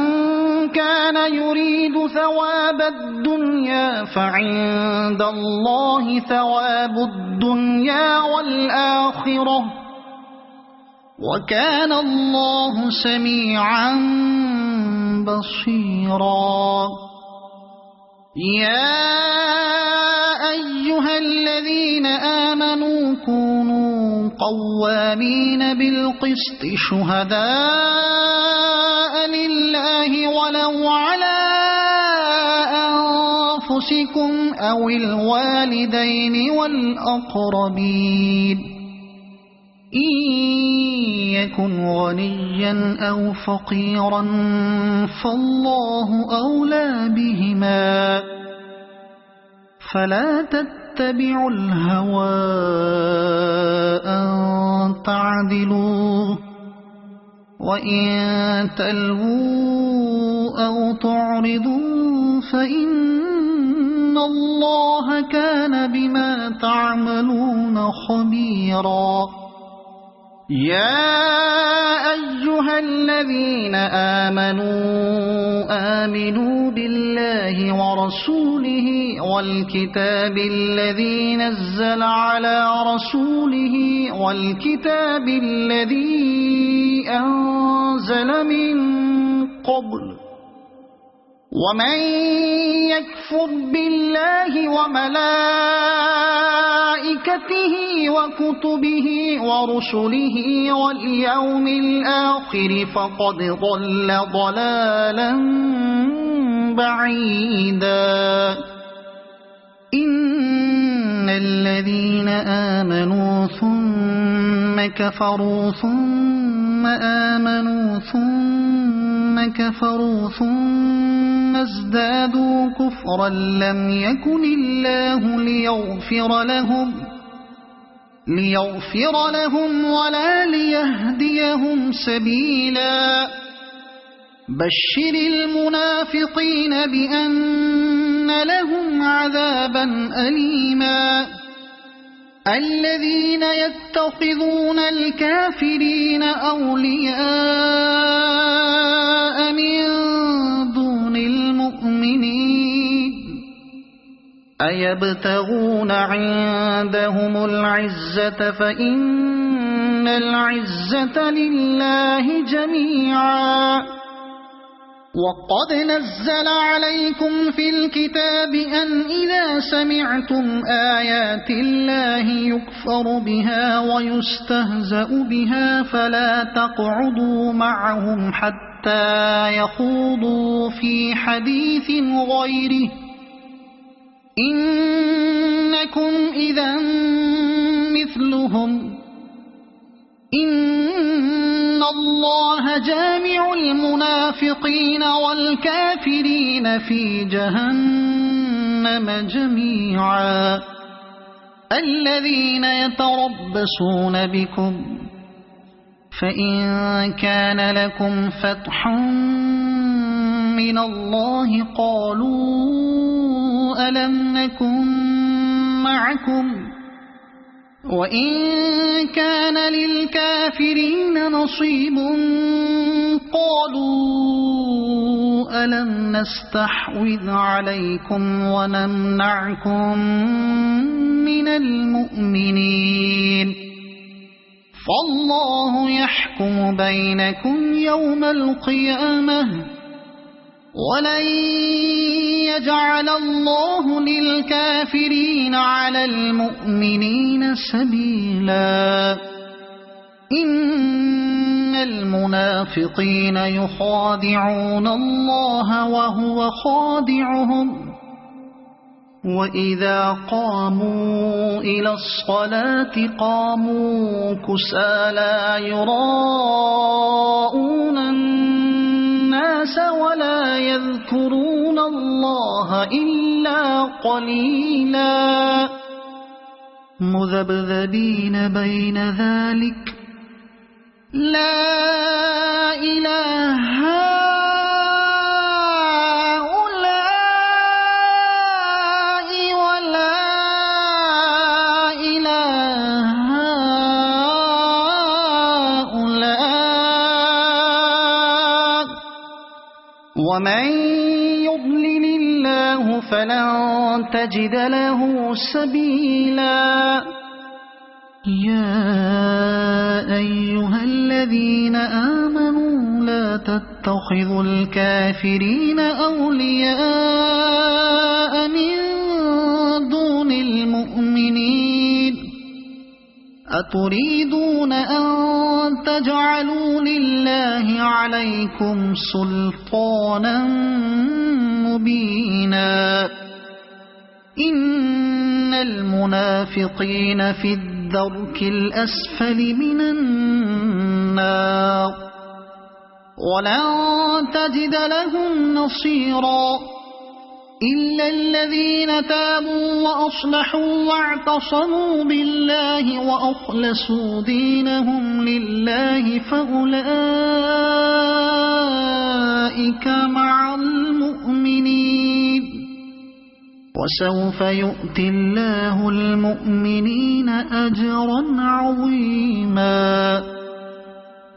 كان يريد ثواب الدنيا فعند الله ثواب الدنيا والآخرة وكان الله سميعا بصيرا يا أيها الذين آمنوا كونوا قوامين بالقسط شهداء لله ولو على أنفسكم أو الوالدين والأقربين إن يكن غنيا أو فقيرا فالله أولى بهما فلا تتبعوا الهوى أن تعدلوا وإن تلووا أو تعرضوا فإن الله كان بما تعملون خبيرا يا أيها الذين آمنوا بالله ورسوله والكتاب الذي نزل على رسوله والكتاب الذي أنزل من قبل ومن يكفر بالله وملائكته وكتبه ورسله واليوم الآخر فقد ضل ضلالا بعيدا إن الذين آمنوا ثم كفروا ثم آمنوا ثم كفروا ثم ازدادوا كفرا لم يكن الله ليغفر لهم ولا ليهديهم سبيلا بشر المنافقين بأن لهم عذابا أليما الذين يتخذون الكافرين أولياء من دون المؤمنين أيبتغون عندهم العزة فإن العزة لله جميعا وقد نزل عليكم في الكتاب أن إذا سمعتم آيات الله يكفر بها ويستهزأ بها فلا تقعدوا معهم حتى يخوضوا في حديث غيره إنكم إذا مثلهم إن الله جامع المنافقين والكافرين في جهنم جميعا الذين يتربصون بكم فإن كان لكم فتح من الله قالوا ألم نكن معكم وإن كان للكافرين نصيب قالوا ألم نستحوذ عليكم ونمنعكم من المؤمنين فالله يحكم بينكم يوم القيامة ولن يجعل الله للكافرين على المؤمنين سبيلا إن المنافقين يخادعون الله وهو خادعهم وإذا قاموا إلى الصلاة قاموا كسالى يراءون الناس ولا يذكرون الله إلا قليلا مذبذبين بين ذلك لا إله هؤلاء ولا إله هؤلاء ومن يضلل الله فلن تجد له سبيلا يا أيها الذين آمنوا لا تتخذوا الكافرين أولياء من دون المؤمنين أتريدون أن تجعلوا لله عليكم سلطانا مبينا إن المنافقين في الدرك الأسفل من النار ولن تجد لهم نصيرا إلا الذين تابوا وأصلحوا واعتصموا بالله وأخلصوا دينهم لله فأولئك مع المؤمنين وسوف يؤتي الله المؤمنين أجرا عظيما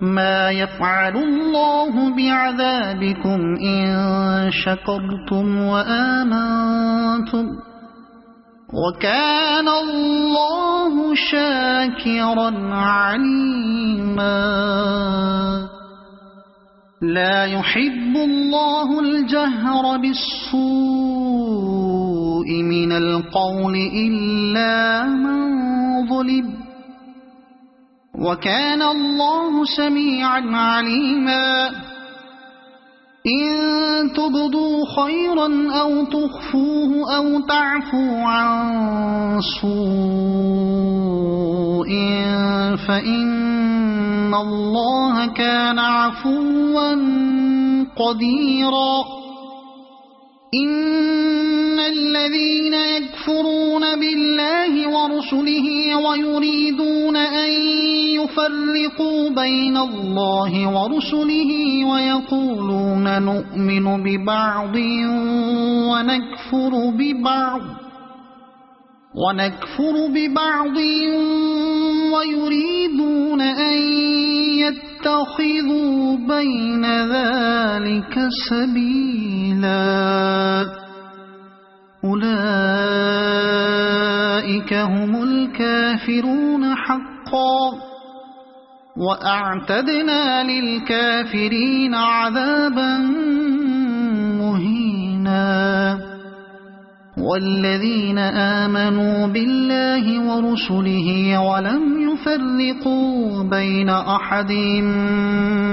ما يفعل الله بعذابكم إن شكرتم وآمنتم وكان الله شاكرا عليما لا يحب الله الجهر بالسوء من القول إلا من ظلم وكان الله سميعا عليما إن تبدوا خيرا أو تخفوه أو تعفوا عن سوء فإن الله كان عفوا قديرا إن الذين يكفرون بالله ورسله ويريدون أن يفرقوا بين الله ورسله ويقولون نؤمن ببعض ونكفر ببعض ويريدون أن يتخذوا بين ذلك سبيلا أولئك هم الكافرون حقا وأعتدنا للكافرين عذابا مهينا والذين آمنوا بالله ورسله ولم يفرقوا بين أحد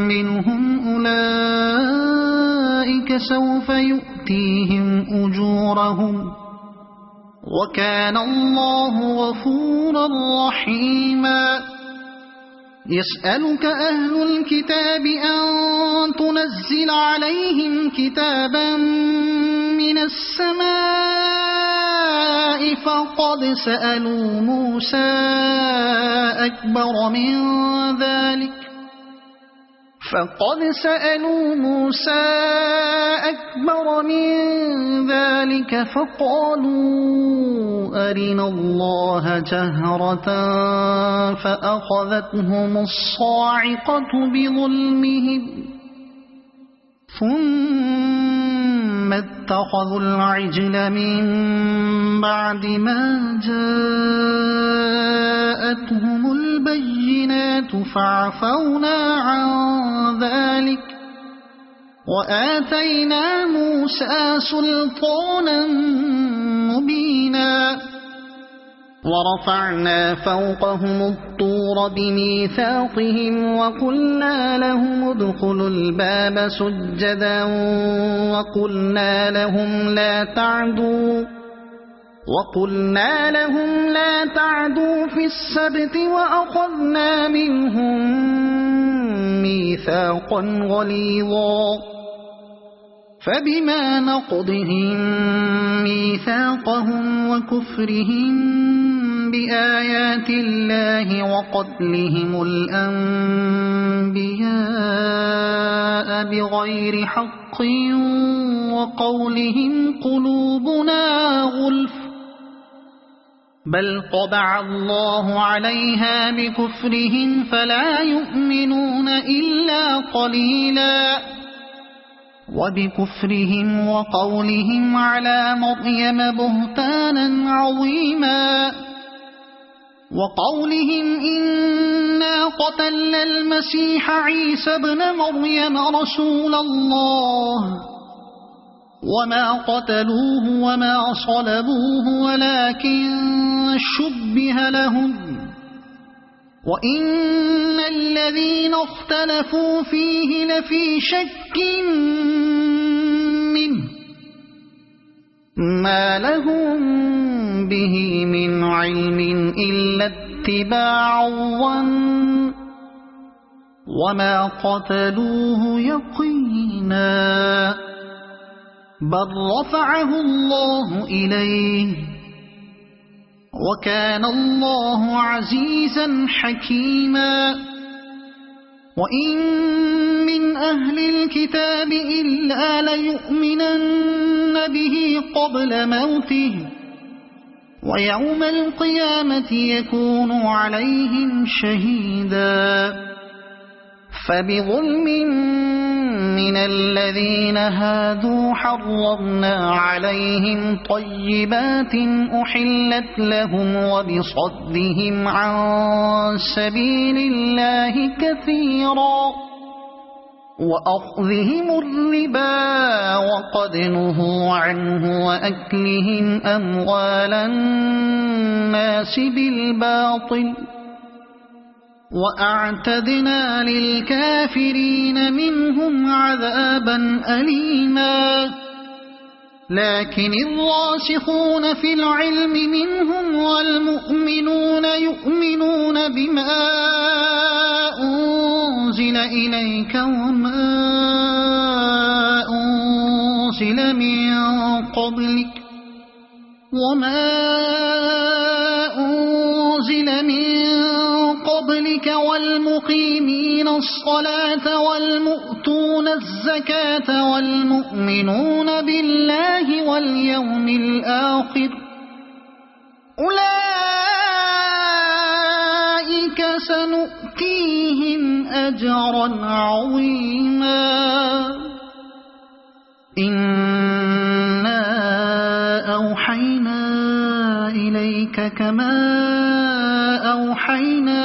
منهم أولئك سوف يؤتيهم أجورهم وكان الله غفورا رحيما يسألك أهل الكتاب أن تنزل عليهم كتابا من السماء فقد سألوا موسى أكبر من ذلك فقالوا أرنا الله جهرة فأخذتهم الصاعقة بظلمهم ثم اتخذوا العجل من بعد ما جاءتهم البينات فعفونا عن ذلك وآتينا موسى سلطانا مبينا ورفعنا فوقهم الطور بميثاقهم وقلنا لهم ادخلوا الباب سجدا وقلنا لهم لا تعدوا في السبت وأخذنا منهم ميثاقا غليظا فبما نقضهم ميثاقهم وكفرهم بآيات الله وقتلهم الأنبياء بغير حق وقولهم قلوبنا غلف بل طبع الله عليها بكفرهم فلا يؤمنون إلا قليلا وبكفرهم وقولهم على مريم بهتانا عظيما وقولهم إنا قتلنا المسيح عيسى ابن مريم رسول الله وما قتلوه وما صلبوه ولكن شبه لهم وإن الذين اختلفوا فيه لفي شك منه ما لهم به من علم إلا اتباع الظن وما قتلوه يقينا بل رفعه الله إليه وكان الله عزيزا حكيما وإن من أهل الكتاب إلا ليؤمنن به قبل موته ويوم القيامة يكون عليهم شهيدا فبظلم من الذين هادوا حرمنا عليهم طيبات أحلت لهم وبصدهم عن سبيل الله كثيرا وأخذهم الربا وقد نهوا عنه وأكلهم أموال الناس بالباطل وأعتدنا للكافرين منهم عذابا أليما لكن الراسخون في العلم منهم والمؤمنون يؤمنون بما أنزل إليك وما أنزل من قبلك والمقيمين الصلاة والمؤتون الزكاة والمؤمنون بالله واليوم الآخر أولئك سنؤتيهم أجرا عظيما إنا أوحينا إليك كما أوحينا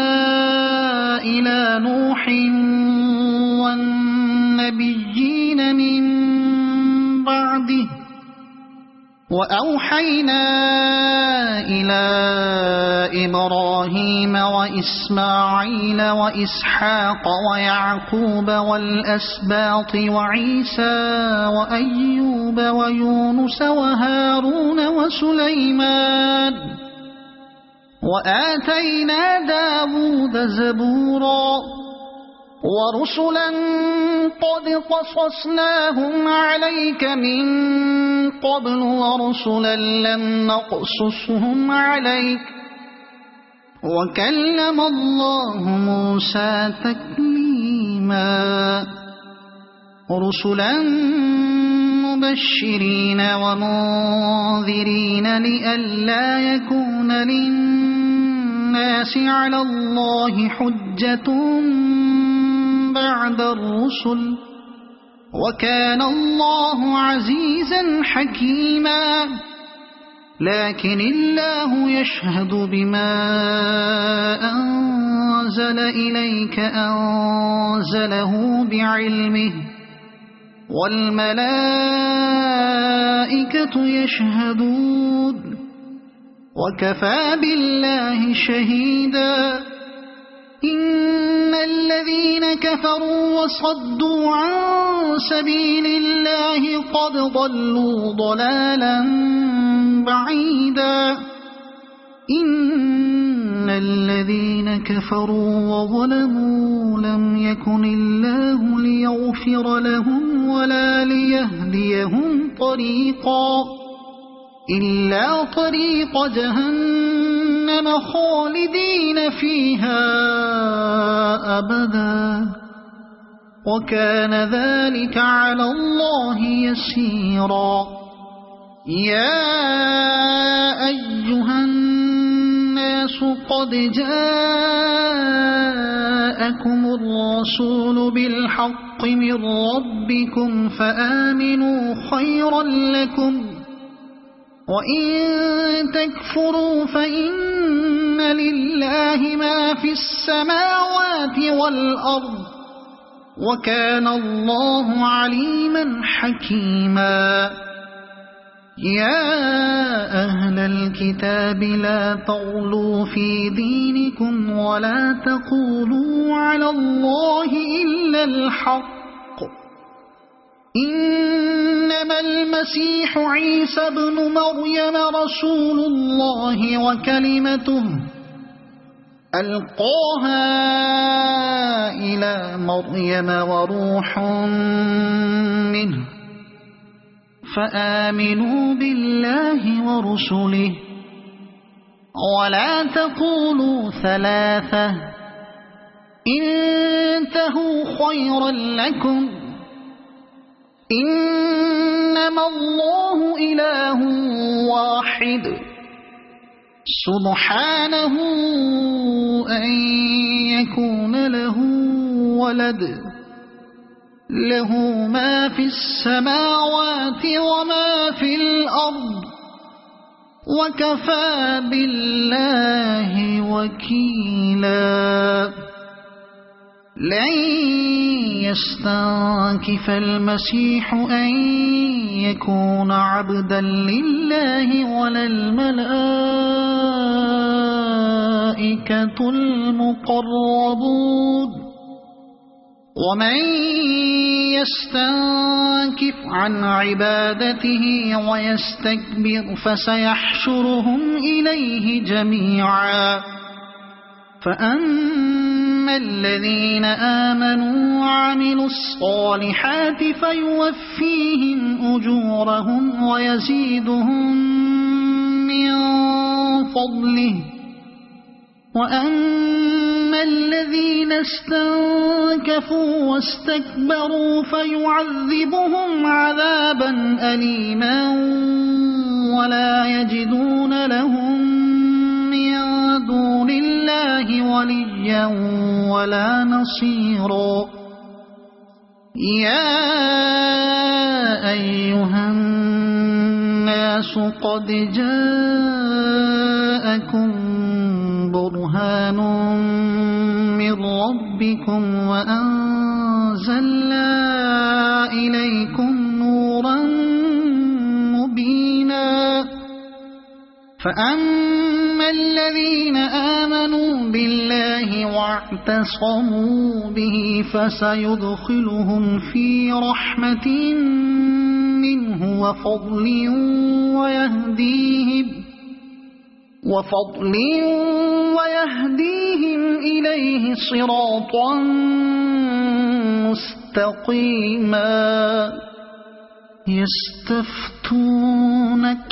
إلى نوح والنبيين من بعده وأوحينا إلى إبراهيم وإسماعيل وإسحاق ويعقوب والأسباط وعيسى وأيوب ويونس وهارون وسليمان وآتينا داود زبورا ورسلا قد قصصناهم عليك من قبل ورسلا لم نقصصهم عليك وكلم الله موسى تكليما رسلا مبشرين ومنذرين لئلا يكون للناس على الله حجة بعد الرسل وكان الله عزيزا حكيما لكن الله يشهد بما أنزل إليك أنزله بعلمه والملائكة يشهدون وكفى بالله شهيدا إن الذين كفروا وصدوا عن سبيل الله قد ضلوا ضلالا بعيدا إن الذين كفروا وظلموا لم يكن الله ليغفر لهم ولا ليهديهم طريقا إلا طريق جهنم خالدين فيها أبدا وكان ذلك على الله يسيرا يا أيها الناس قد جاءكم الرسول بالحق من ربكم فآمنوا خيرا لكم وإن تكفروا فإن لله ما في السماوات والأرض وكان الله عليما حكيما يا أهل الكتاب لا تغلوا في دينكم ولا تقولوا على الله إلا الحق إنما المسيح عيسى ابن مريم رسول الله وكلمته ألقاها إلى مريم وروح منه فآمنوا بالله ورسله ولا تقولوا ثلاثة انتهوا خيرا لكم إنما الله إله واحد سبحانه أن يكون له ولد له ما في السماوات وما في الأرض وكفى بالله وكيلا لن يستنكف المسيح أن يكون عبدا لله ولا الملائكة المقربون ومن يستنكف عن عبادته ويستكبر فسيحشرهم إليه جميعا فأما الذين آمنوا وعملوا الصالحات فيوفيهم أجورهم ويزيدهم من فضله وأما الذين استنكفوا واستكبروا فيعذبهم عذابا أليما ولا يجدون لهم من دون الله وليا ولا نصيرا يا أيها الناس قد جاءكم برهان من ربكم وأنزلنا إليكم نورا مبينا فأما الذين آمنوا بالله واعتصموا به فسيدخلهم في رحمة منه وفضل ويهديهم إليه صراطا مستقيما يستفتونك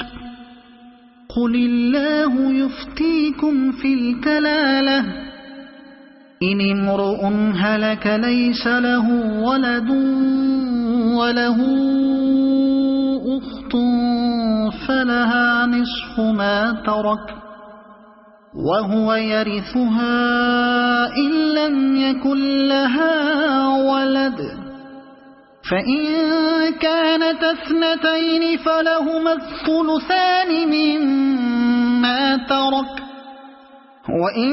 قل الله يفتيكم في الكلالة إن امرؤ هلك ليس له ولد وله أخت فلها نصف ما ترك وهو يرثها إن لم يكن لها ولد فإن كانت اثنتين فلهما الثلثان مما ترك وإن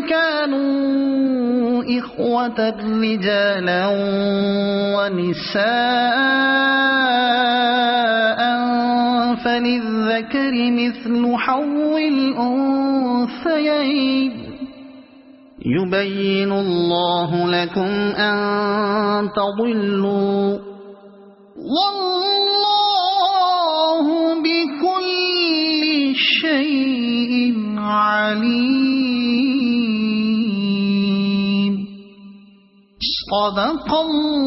كانوا إخوة رجالا ونساء فللذكر مثل حظ الأنثيين يبين الله لكم أن تضلوا والله بكل شيء عليم صدق الله